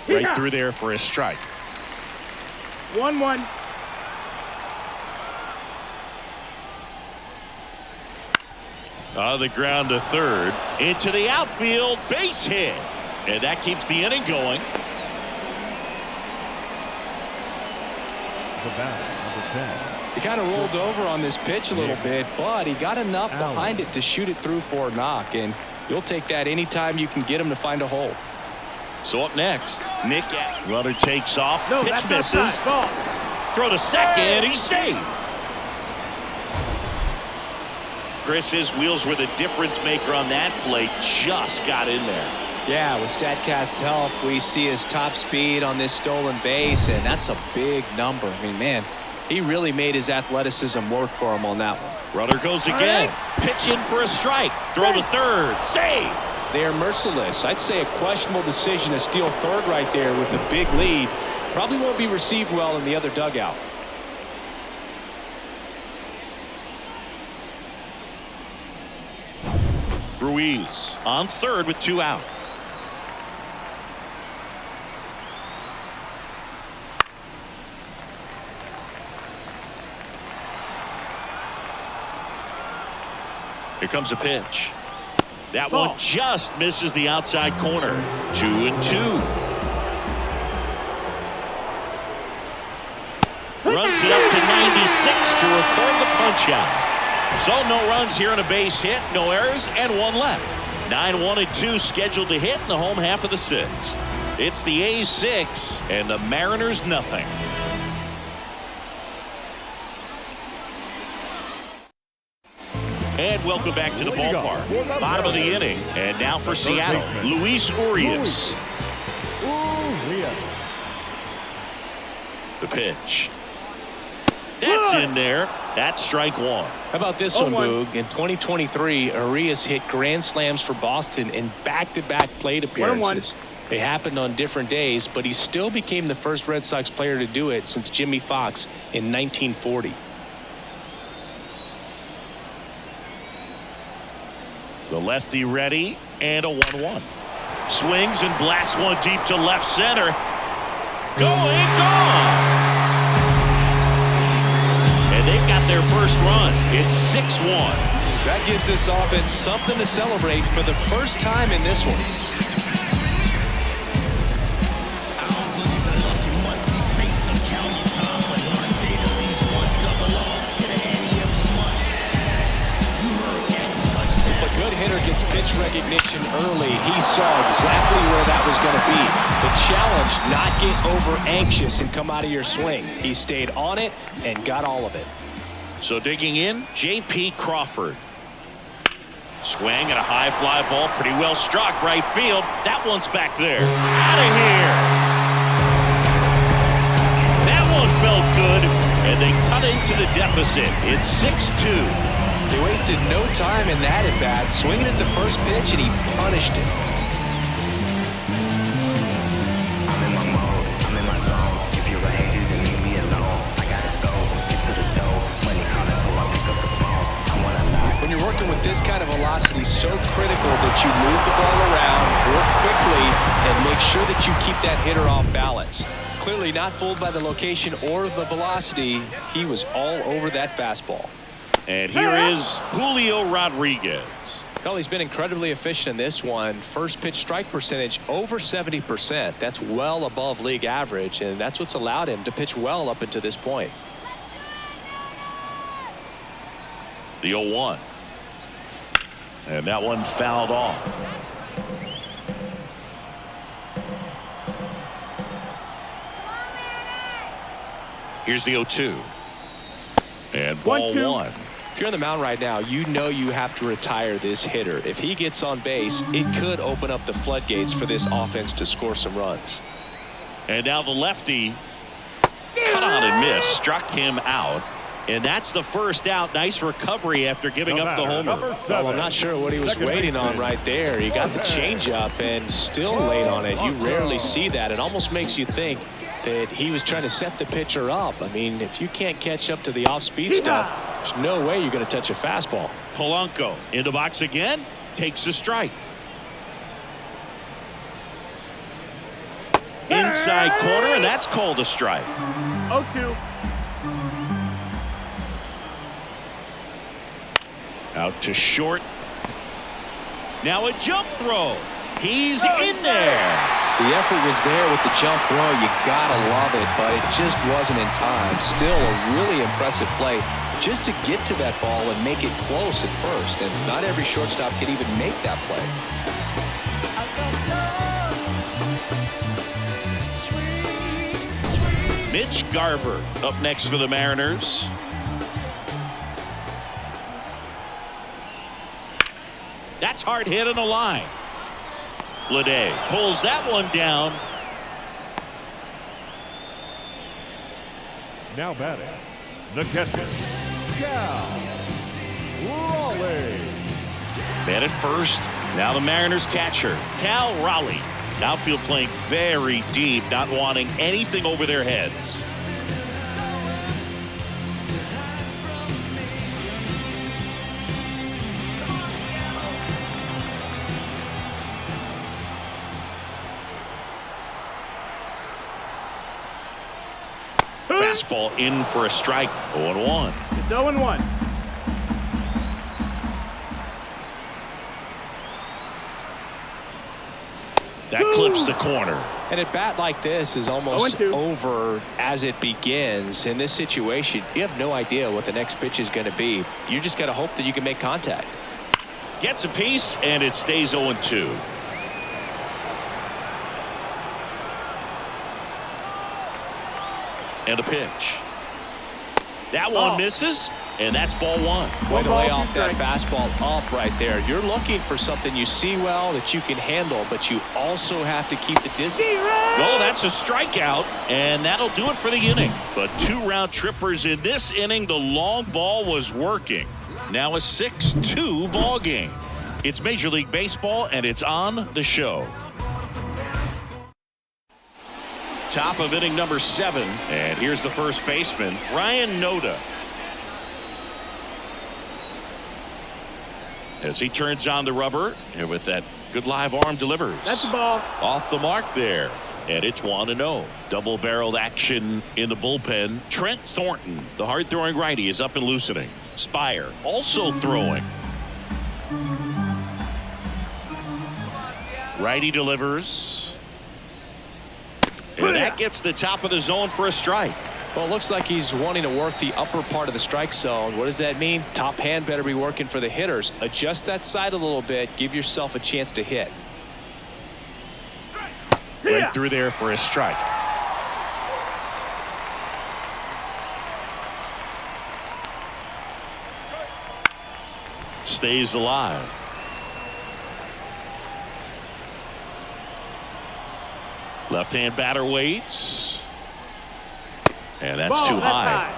Right through there for a strike. 1-1. On the ground to third. Into the outfield. Base hit. And that keeps the inning going. The bat, number 10. He kind of rolled over on this pitch a little bit, but he got enough behind it to shoot it through for a knock, and you'll take that anytime you can get him to find a hole. So up next, Nick. Runner takes off. No, Pitch that's misses. outside. Ball. Throw to second. He's safe. Chris, his wheels were the difference maker on that play. Just got in there. Yeah, with StatCast's help, we see his top speed on this stolen base, and that's a big number. I mean, man, he really made his athleticism work for him on that one. Runner goes again. Pitch in for a strike. Throw to third. Save. They are merciless. I'd say a questionable decision to steal third right there with a big lead. Probably won't be received well in the other dugout. Ruiz on third with 2 out. Here comes a pitch. That one just misses the outside corner. 2-2. Runs it up to 96 to record the punch out. So no runs here on a base hit, no errors, and 1 left. 9-1-2 scheduled to hit in the home half of the 6th. It's the A's 6 and the Mariners nothing. And welcome back to the ballpark. Bottom of the inning, and now for Seattle, Luis Urias. The pitch. That's in there. That's strike 1. How about this one, Boog? In 2023, Urias hit grand slams for Boston in back-to-back plate appearances. They happened on different days, but he still became the first Red Sox player to do it since Jimmy Fox in 1940. The lefty ready, and a 1-1. Swings and blasts one deep to left center. Going, gone! And they've got their first run. It's 6-1. That gives this offense something to celebrate for the first time in this one. Hitter gets pitch recognition early. He saw exactly where that was going to be. The challenge, not get over anxious and come out of your swing. He stayed on it and got all of it. So digging in, J.P. Crawford. Swing and a high fly ball, pretty well struck right field. That one's back there. Out of here. That one felt good, and they cut into the deficit. It's 6-2. They wasted no time in that at bat, swinging at the first pitch, and he punished it. I'm in my mode, I'm in my zone. If you're a hater, then leave me alone. I gotta go, get to the dough. Money calling, so I pick up the phone. I wanna lie. When you're working with this kind of velocity, so critical that you move the ball around, work quickly, and make sure that you keep that hitter off balance. Clearly not fooled by the location or the velocity. He was all over that fastball. And here is Julio Rodriguez. Well, he's been incredibly efficient in this one. First pitch strike percentage over 70%. That's well above league average, and that's what's allowed him to pitch well up until this point. The 0-1. And that one fouled off. Here's the 0-2. And ball 1. If you're on the mound right now, you know you have to retire this hitter. If he gets on base, it could open up the floodgates for this offense to score some runs. And now the lefty cut on and missed, struck him out. And that's the first out. Nice recovery after giving up the homer. Well, I'm not sure what he was waiting on right there. He got the changeup and still late on it. You rarely see that. It almost makes you think that he was trying to set the pitcher up. I mean, if you can't catch up to the off-speed stuff, there's no way you're going to touch a fastball. Polanco in the box again, takes a strike. Inside corner, and that's called a strike. 0-2. Out to short. Now a jump throw. He's in there. The effort was there with the jump throw. You gotta love it, but it just wasn't in time. Still a really impressive play just to get to that ball and make it close at first. And not every shortstop can even make that play. Mitch Garver up next for the Mariners. That's hard hit on the line. Lede pulls that one down. Now batting, the catcher, Cal Raleigh. Man at first. Now the Mariners catcher, Cal Raleigh. Outfield playing very deep, not wanting anything over their heads. Fastball in for a strike. 0-1. It's 0-1. That clips the corner. And at bat like this is almost 0-2. over as it begins. In this situation, you have no idea what the next pitch is going to be. You just got to hope that you can make contact. Gets a piece, and it stays 0-2. And a pitch. That one misses, and that's ball one. Way to lay off that fastball up right there. You're looking for something you see well that you can handle, but you also have to keep the distance. Well, that's a strikeout, and that'll do it for the inning. But 2 round trippers in this inning. The long ball was working. Now a 6-2 ball game. It's Major League Baseball, and it's on the show. Top of inning number 7, and here's the first baseman, Ryan Noda. As he turns on the rubber, and with that good live arm delivers. That's the ball. Off the mark there, and it's 1-0. Double-barreled action in the bullpen. Trent Thornton, the hard-throwing righty, is up and loosening. Spire also throwing. Righty delivers. And that gets the top of the zone for a strike. Well, it looks like he's wanting to work the upper part of the strike zone. What does that mean? Top hand better be working for the hitters. Adjust that side a little bit. Give yourself a chance to hit. Right through there for a strike. Stays alive. Left-hand batter waits. And that's too high.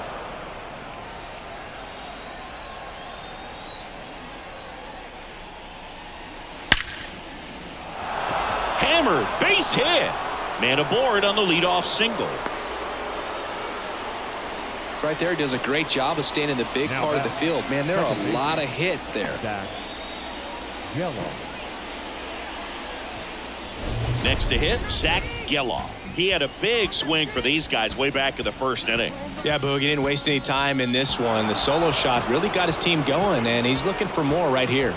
Hammered, base hit. Man aboard on the leadoff single. Right there, he does a great job of staying in the big part of the field. Man, there are a lot of hits there. Yellow. Next to hit, Zach Geloff. He had a big swing for these guys way back in the first inning. Yeah, Boog, he didn't waste any time in this one. The solo shot really got his team going, and he's looking for more right here.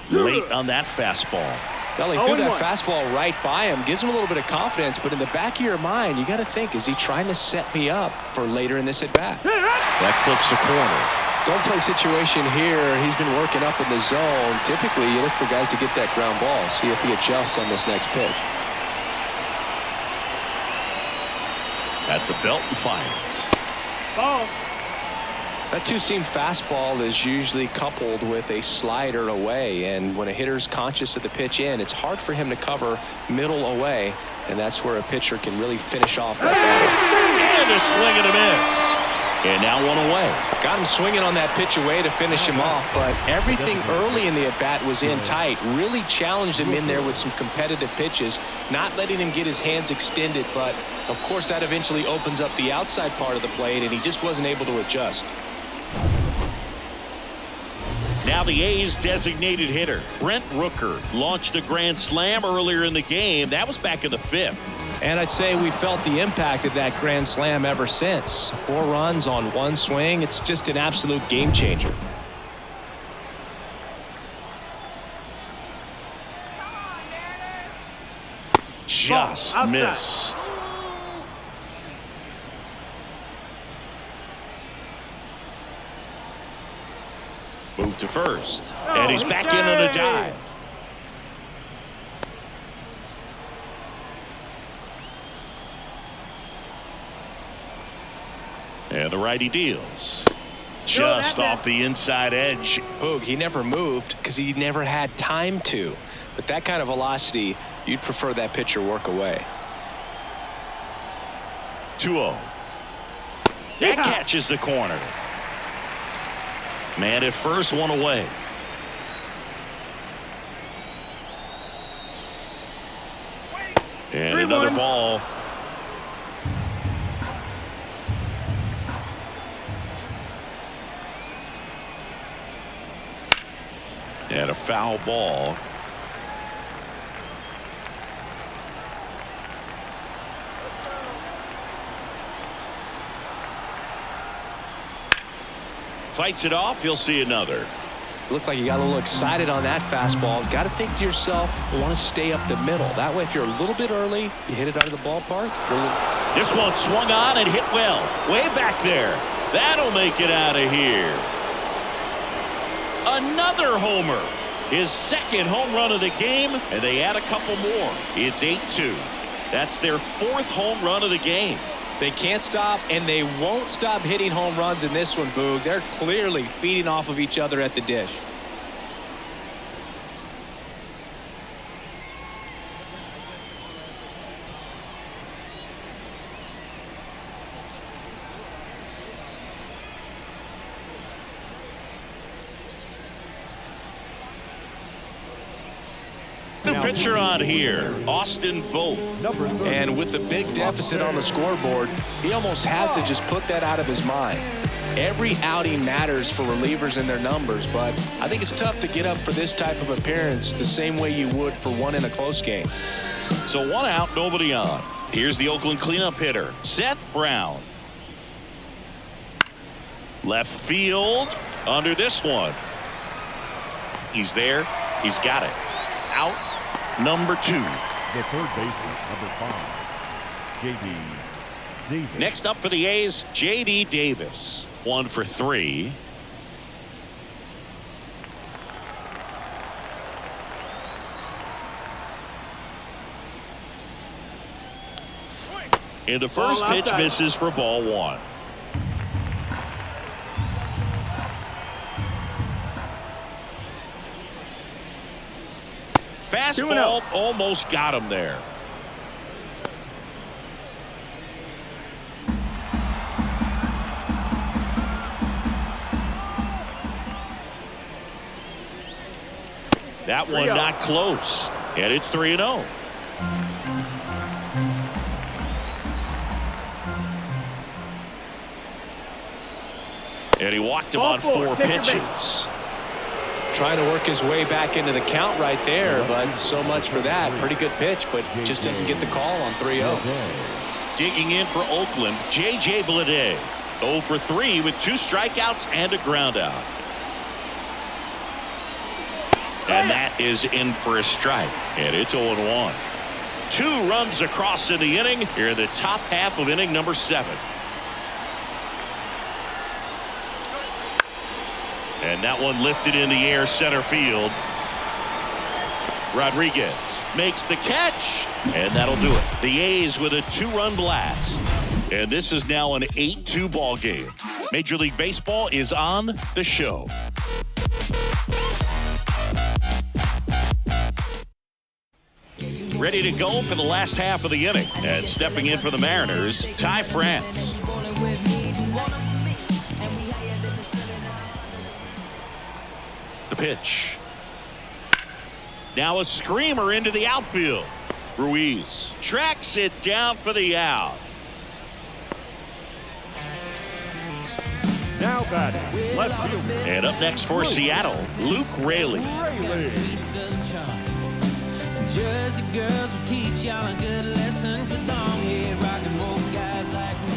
Late on that fastball. Well, he threw that fastball right by him. Gives him a little bit of confidence, but in the back of your mind, you got to think, is he trying to set me up for later in this at-bat? That clips the corner. Don't play situation here. He's been working up in the zone. Typically, you look for guys to get that ground ball. See if he adjusts on this next pitch. At the belt and fires. Ball. That two-seam fastball is usually coupled with a slider away, and when a hitter's conscious of the pitch in, it's hard for him to cover middle away, and that's where a pitcher can really finish off that ball. And a swing and a miss. And now one away. Got him swinging on that pitch away to finish him off, but everything early in the at-bat was in tight. Really challenged him in there with some competitive pitches, not letting him get his hands extended, but of course that eventually opens up the outside part of the plate, and he just wasn't able to adjust. Now the A's designated hitter, Brent Rooker, launched a grand slam earlier in the game. That was back in the 5th. And I'd say we felt the impact of that grand slam ever since. 4 runs on 1 swing. It's just an absolute game changer. Just missed. Move to first. And he's back in on a dive. And the righty deals. Just off the inside edge. Boog, he never moved because he never had time to. But that kind of velocity, you'd prefer that pitcher work away. 2-0. That catches the corner. Man at first, 1 away. And another ball. And a foul ball. Fights it off. You'll see another. Looked like you got a little excited on that fastball. Got to think to yourself, you want to stay up the middle. That way, if you're a little bit early, you hit it out of the ballpark. This one swung on and hit well. Way back there. That'll make it out of here. Another homer. His 2nd home run of the game, and they add a couple more. It's 8-2. That's their 4th home run of the game. They can't stop, and they won't stop hitting home runs in this one, Boog. They're clearly feeding off of each other at the dish. New pitcher on here, Austin Vogt. And with the big deficit on the scoreboard, he almost has to just put that out of his mind. Every outing matters for relievers and their numbers, but I think it's tough to get up for this type of appearance the same way you would for one in a close game. So 1 out, nobody on. Here's the Oakland cleanup hitter, Seth Brown. Left field under this one. He's there. He's got it. Out number 2. The third baseman, number 5, J.D. Davis. Next up for the A's, J.D. Davis. 1 for 3. And the first pitch misses for ball 1. Fastball almost got him there. That one not close. And it's 3-0. And he walked him on 4 pitches. Trying to work his way back into the count right there, but so much for that. Pretty good pitch, but just doesn't get the call on 3-0. Digging in for Oakland, J.J. Bleday. 0 for 3 with 2 strikeouts and a ground out. And that is in for a strike. And it's 0-1. 2 runs across in the inning here in the top half of inning number 7. And that one lifted in the air center field. Rodriguez makes the catch, and that'll do it. The A's with a 2-run blast. And this is now an 8-2 ball game. Major League Baseball is on the show. Ready to go for the last half of the inning. And stepping in for the Mariners, Ty France. The pitch. Now a screamer into the outfield. Ruiz tracks it down for the out. Now Now batting, left fielder. And up next for Seattle, Luke Raley. Jersey girls will teach y'all a good lesson. With long hair, rock and roll guys like me.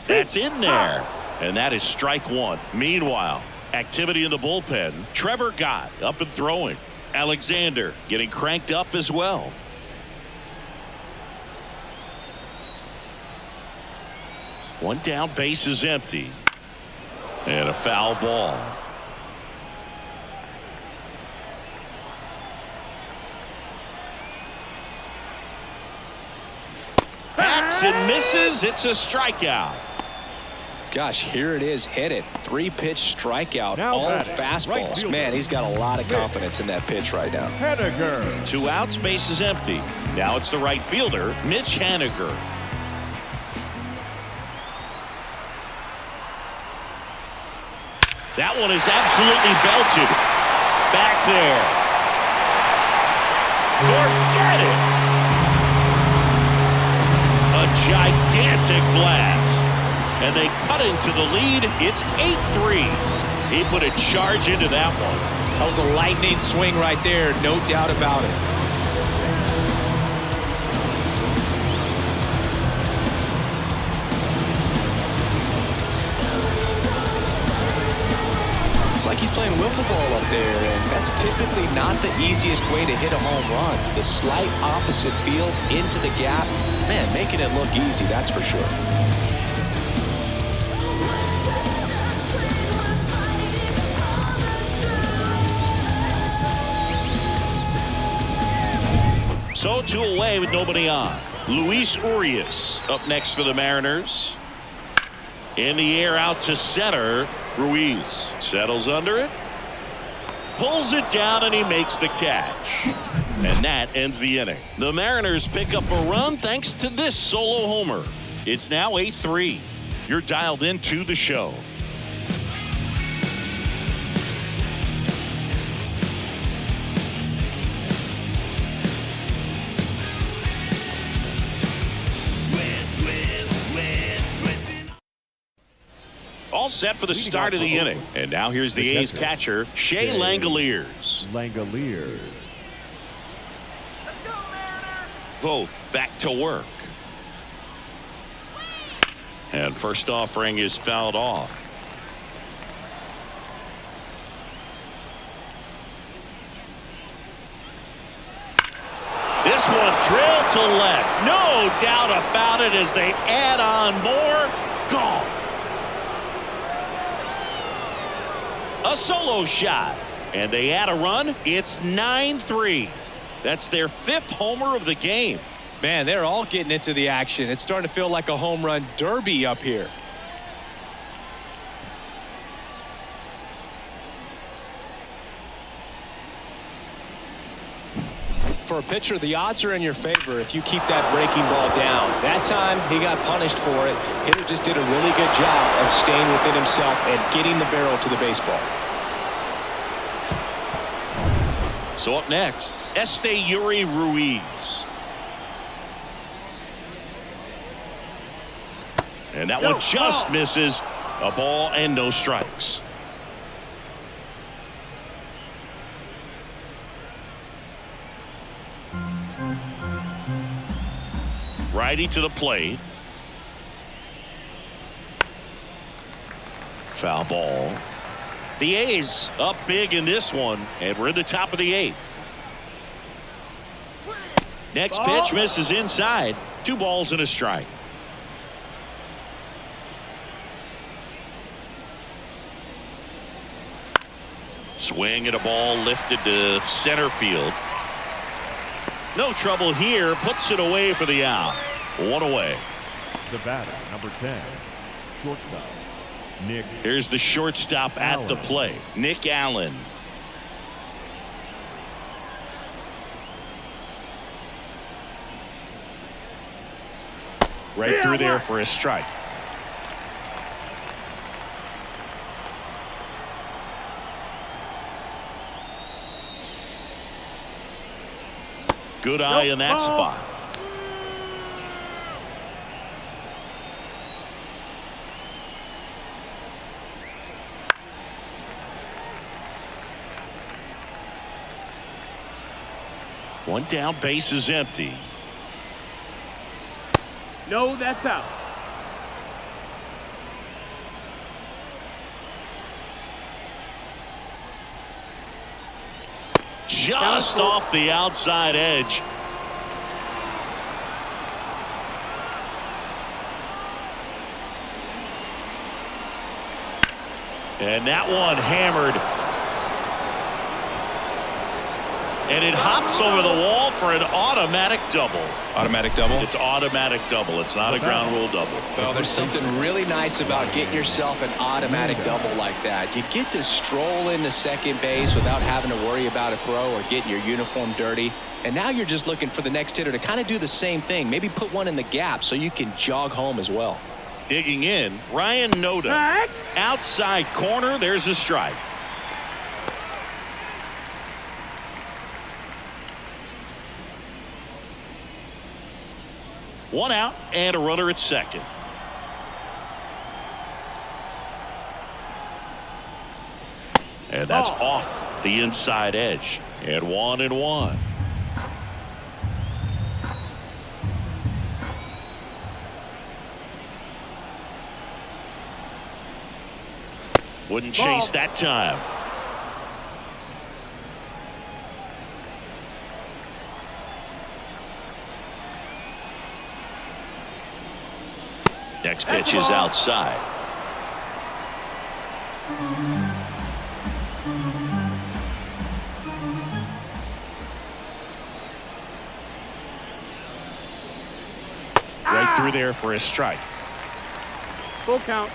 That's in there. And that is strike one. Meanwhile, activity in the bullpen. Trevor Gott up and throwing. Alexander getting cranked up as well. One down, base is empty. And a foul ball. Hacks and misses. It's a strikeout. Gosh, here it is, hit it. 3-pitch strikeout, Now all batting, fastballs. right fielder. Man, he's got a lot of confidence in that pitch right now. Henniger. 2 outs, base is empty. Now it's the right fielder, Mitch Haniger. That one is absolutely belted. Back there. Forget it. A gigantic blast. And they cut into the lead. It's 8-3. He put a charge into that one. That was a lightning swing right there, no doubt about it. It's like he's playing wiffle ball up there, and that's typically not the easiest way to hit a home run. To the slight opposite field, into the gap. Man, making it look easy, that's for sure. So 2 away with nobody on. Luis Urias up next for the Mariners. In the air out to center. Ruiz settles under it. Pulls it down and he makes the catch. And that ends the inning. The Mariners pick up a run thanks to this solo homer. It's now 8-3. You're dialed into the show. All set for the start of the inning. And now here's the A's catcher, Shea Langoliers. Langoliers. Both back to work. And first offering is fouled off. This one drilled to left. No doubt about it as they add on more. Gone. A solo shot. And they add a run. It's 9-3. That's their 5th homer of the game. Man, they're all getting into the action. It's starting to feel like a home run derby up here. For a pitcher, the odds are in your favor if you keep that breaking ball down. That time, he got punished for it. Hitter just did a really good job of staying within himself and getting the barrel to the baseball. So up next, Esteury Ruiz. And that one just misses. A ball and no strikes. Righty to the plate. Foul ball. The A's up big in this one, and we're in the top of the 8th. Next pitch misses inside. 2 balls and a strike. Swing and a ball lifted to center field. No trouble here. Puts it away for the out. 1 away. The batter, number 10, shortstop, Nick. Here's the shortstop at the plate, Nick Allen. Right through there for a strike. Good eye in that spot. One down, base is empty. No, that's out. Just off the outside edge. And that one hammered. And it hops over the wall for an automatic double. Automatic double? It's automatic double. It's not a ground rule double. Well, there's something really nice about getting yourself an automatic double like that. You get to stroll into second base without having to worry about a throw or getting your uniform dirty. And now you're just looking for the next hitter to kind of do the same thing. Maybe put one in the gap so you can jog home as well. Digging in, Ryan Noda. Outside corner, there's a strike. One out and a runner at second. And that's off the inside edge. And 1-1. Wouldn't chase that time. Next pitch is outside. Right through there for a strike. Full count.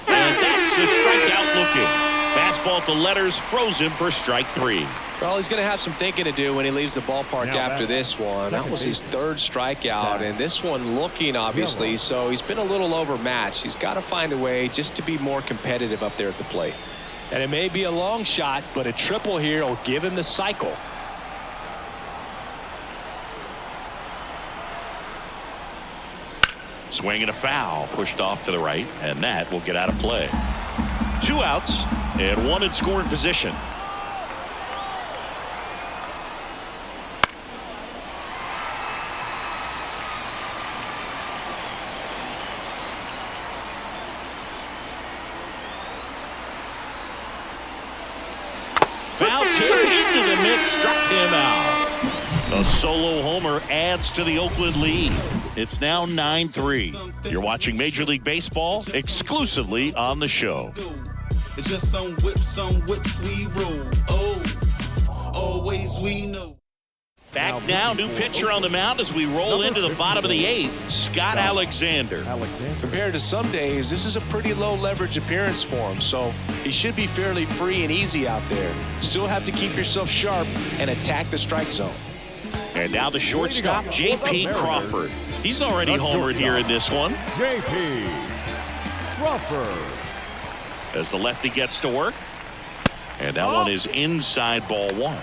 And that's the strikeout looking. Fastball to letters, froze him for strike 3. Well, he's going to have some thinking to do when he leaves the ballpark after this one. That was his third strikeout, and this one looking obviously, so he's been a little overmatched. He's got to find a way just to be more competitive up there at the plate. And it may be a long shot, but a triple here will give him the cycle. Swing and a foul, pushed off to the right, and that will get out of play. 2 outs and 1 in scoring position. Foul tip into the mix, struck him out. A solo homer adds to the Oakland lead. It's now 9-3. You're watching Major League Baseball exclusively on the show. Just some whips we roll. Oh, always we know. Back now, new pitcher on the mound as we roll into the bottom of the 8th, Scott Alexander. Compared to some days, this is a pretty low leverage appearance for him, so he should be fairly free and easy out there. Still have to keep yourself sharp and attack the strike zone. And now the shortstop, J.P. Crawford. He's already homered here in this one. J.P. Crawford. As the lefty gets to work. And that one is inside ball 1.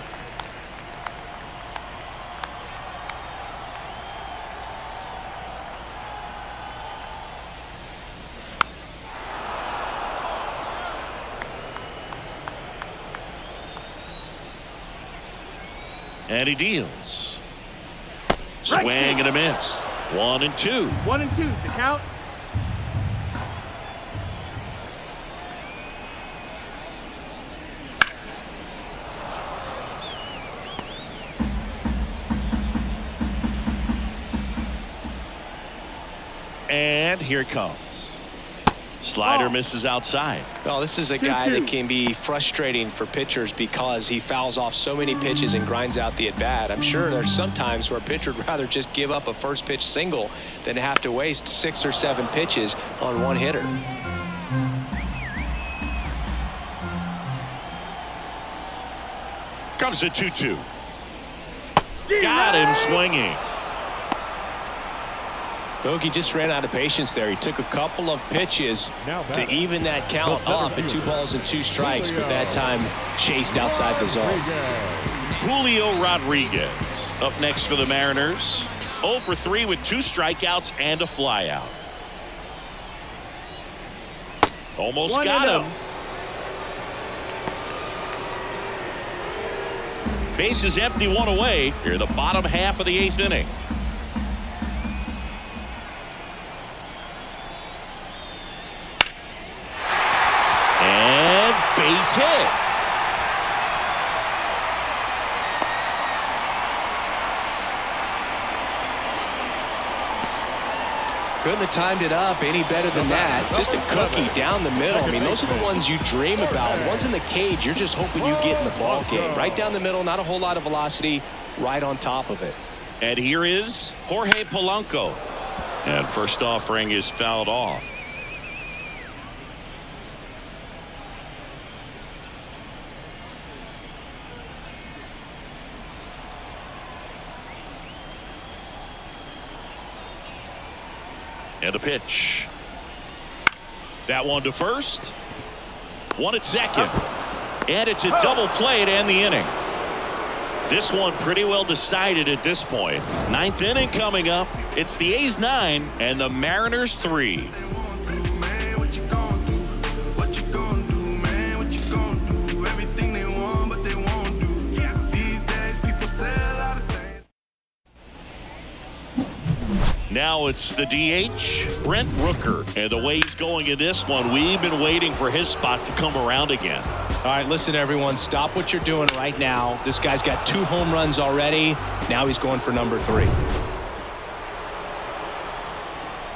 And he deals. Swing and a miss. 1-2. 1-2. The count. And here it comes. Slider misses outside. Well, this is a guy that can be frustrating for pitchers because he fouls off so many pitches and grinds out the at-bat. I'm sure there's some times where a pitcher would rather just give up a first pitch single than have to waste 6 or 7 pitches on one hitter. Comes the 2-2. Got him swinging. Bogey just ran out of patience there. He took a couple of pitches to even that count up at 2 balls and 2 strikes, but that time chased outside the zone. Julio Rodriguez up next for the Mariners. 0 for 3 with 2 strikeouts and a flyout. Almost 1-0. got him. Base is empty, one away. Here in the bottom half of the 8th inning. And base hit. Couldn't have timed it up any better than that. Just a cookie down the middle. I mean, those are the ones you dream about. Ones in the cage, you're just hoping you get in the ball game. Right down the middle, not a whole lot of velocity, right on top of it. And here is Jorge Polanco. And first offering is fouled off. And a pitch. That one to first. One at second. And it's a double play to end the inning. This one pretty well decided at this point. 9th inning coming up. It's the A's 9 and the Mariners 3. Now it's the DH, Brent Rooker. And the way he's going in this one, we've been waiting for his spot to come around again. All right, listen, everyone. Stop what you're doing right now. This guy's got 2 home runs already. Now he's going for number 3.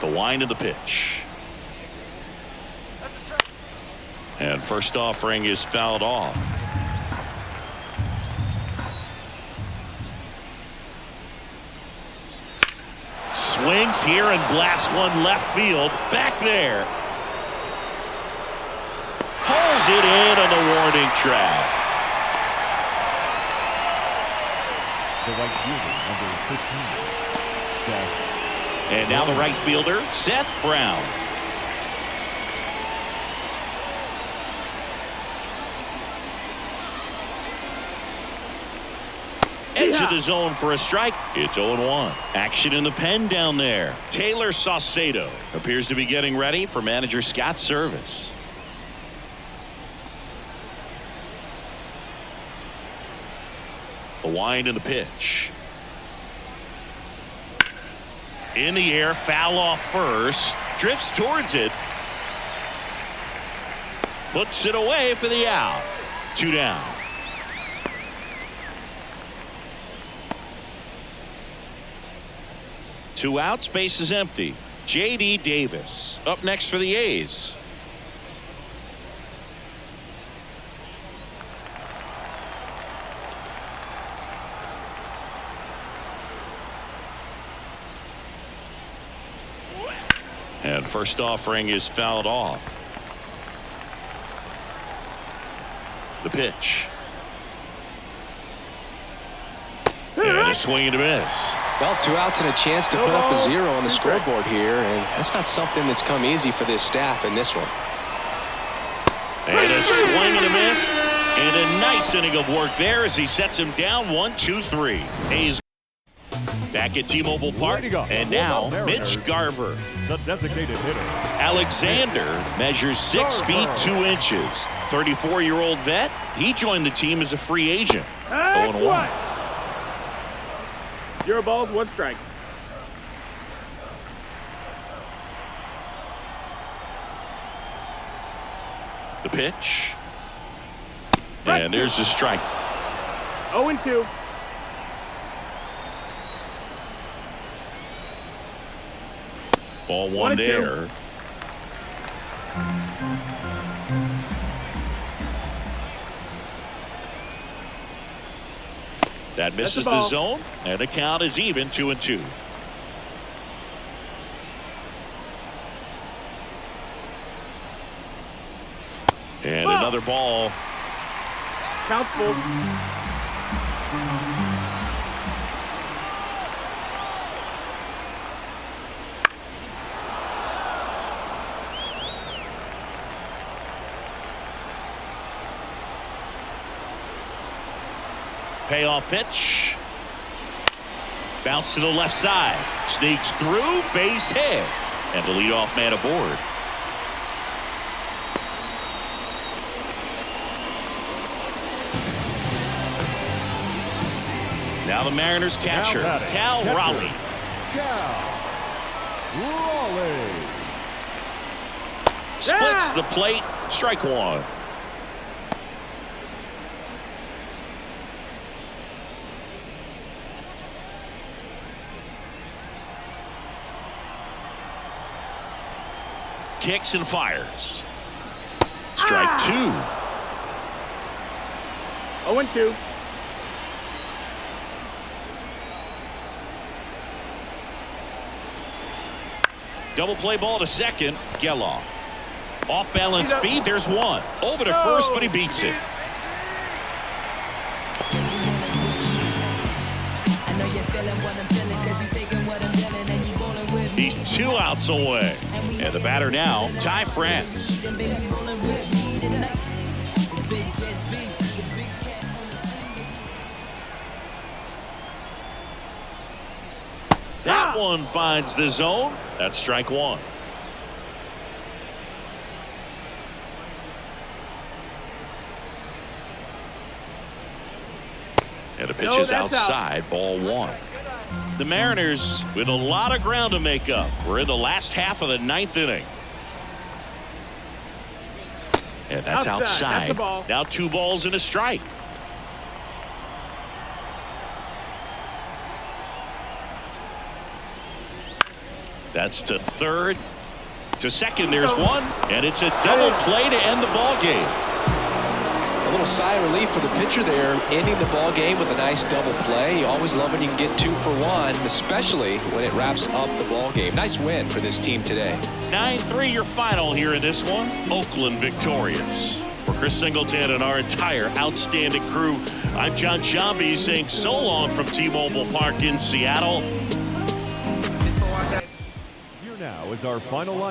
The wind of the pitch. And first offering is fouled off. Swings here and blasts one left field. Back there. Pulls it in on the warning track. The right fielder, number 15. Seth. And now the right fielder, Seth Brown. Edge of the zone for a strike. It's 0-1. Action in the pen down there. Taylor Saucedo appears to be getting ready for manager Scott's service. The wind and the pitch. In the air, foul off first. Drifts towards it. Puts it away for the out. 2 down. Two outs, base is empty. J.D. Davis up next for the A's. And first offering is fouled off. The pitch. And a swing and a miss. Well, 2 outs and a chance to put up a 0 on the scoreboard here, and that's not something that's come easy for this staff in this one. And a swing and a miss, and a nice inning of work there as he sets him down 1-2-3. A's back at T-Mobile Park, and now Mitch Garver. The designated hitter. Alexander measures 6 feet 2 inches. 34-year-old vet. He joined the team as a free agent. 0-1. 0 balls, 1 strike. The pitch. And there's the strike. 0-2. Ball 1 there. That misses the zone, and the count is even 2-2. And another ball. Counts full. Payoff pitch. Bounce to the left side. Sneaks through, base hit. And the leadoff man aboard. Now the Mariners catcher, batting, Cal catcher, Raleigh. Cal Raleigh. Splits the plate, strike one. Kicks and fires. Strike two. 0-2. Double play ball to second. Geloff. Off balance feed. There's one. Over to first, but he beats it. He's 2 outs away. And the batter now, Ty France. That one finds the zone. That's strike one. And the pitch is outside, ball one. The Mariners with a lot of ground to make up. We're in the last half of the 9th inning. And that's outside. That's the ball. Now 2 balls and a strike. That's to third. To second, there's one. And it's a double play to end the ball game. A little sigh of relief for the pitcher there, ending the ball game with a nice double play. You always love when you can get 2 for 1, especially when it wraps up the ball game. Nice win for this team today. 9-3 your final here in this one. Oakland victorious. For Chris Singleton and our entire outstanding crew, I'm John Sciambi saying so long from T-Mobile Park in Seattle. Here now is our final line.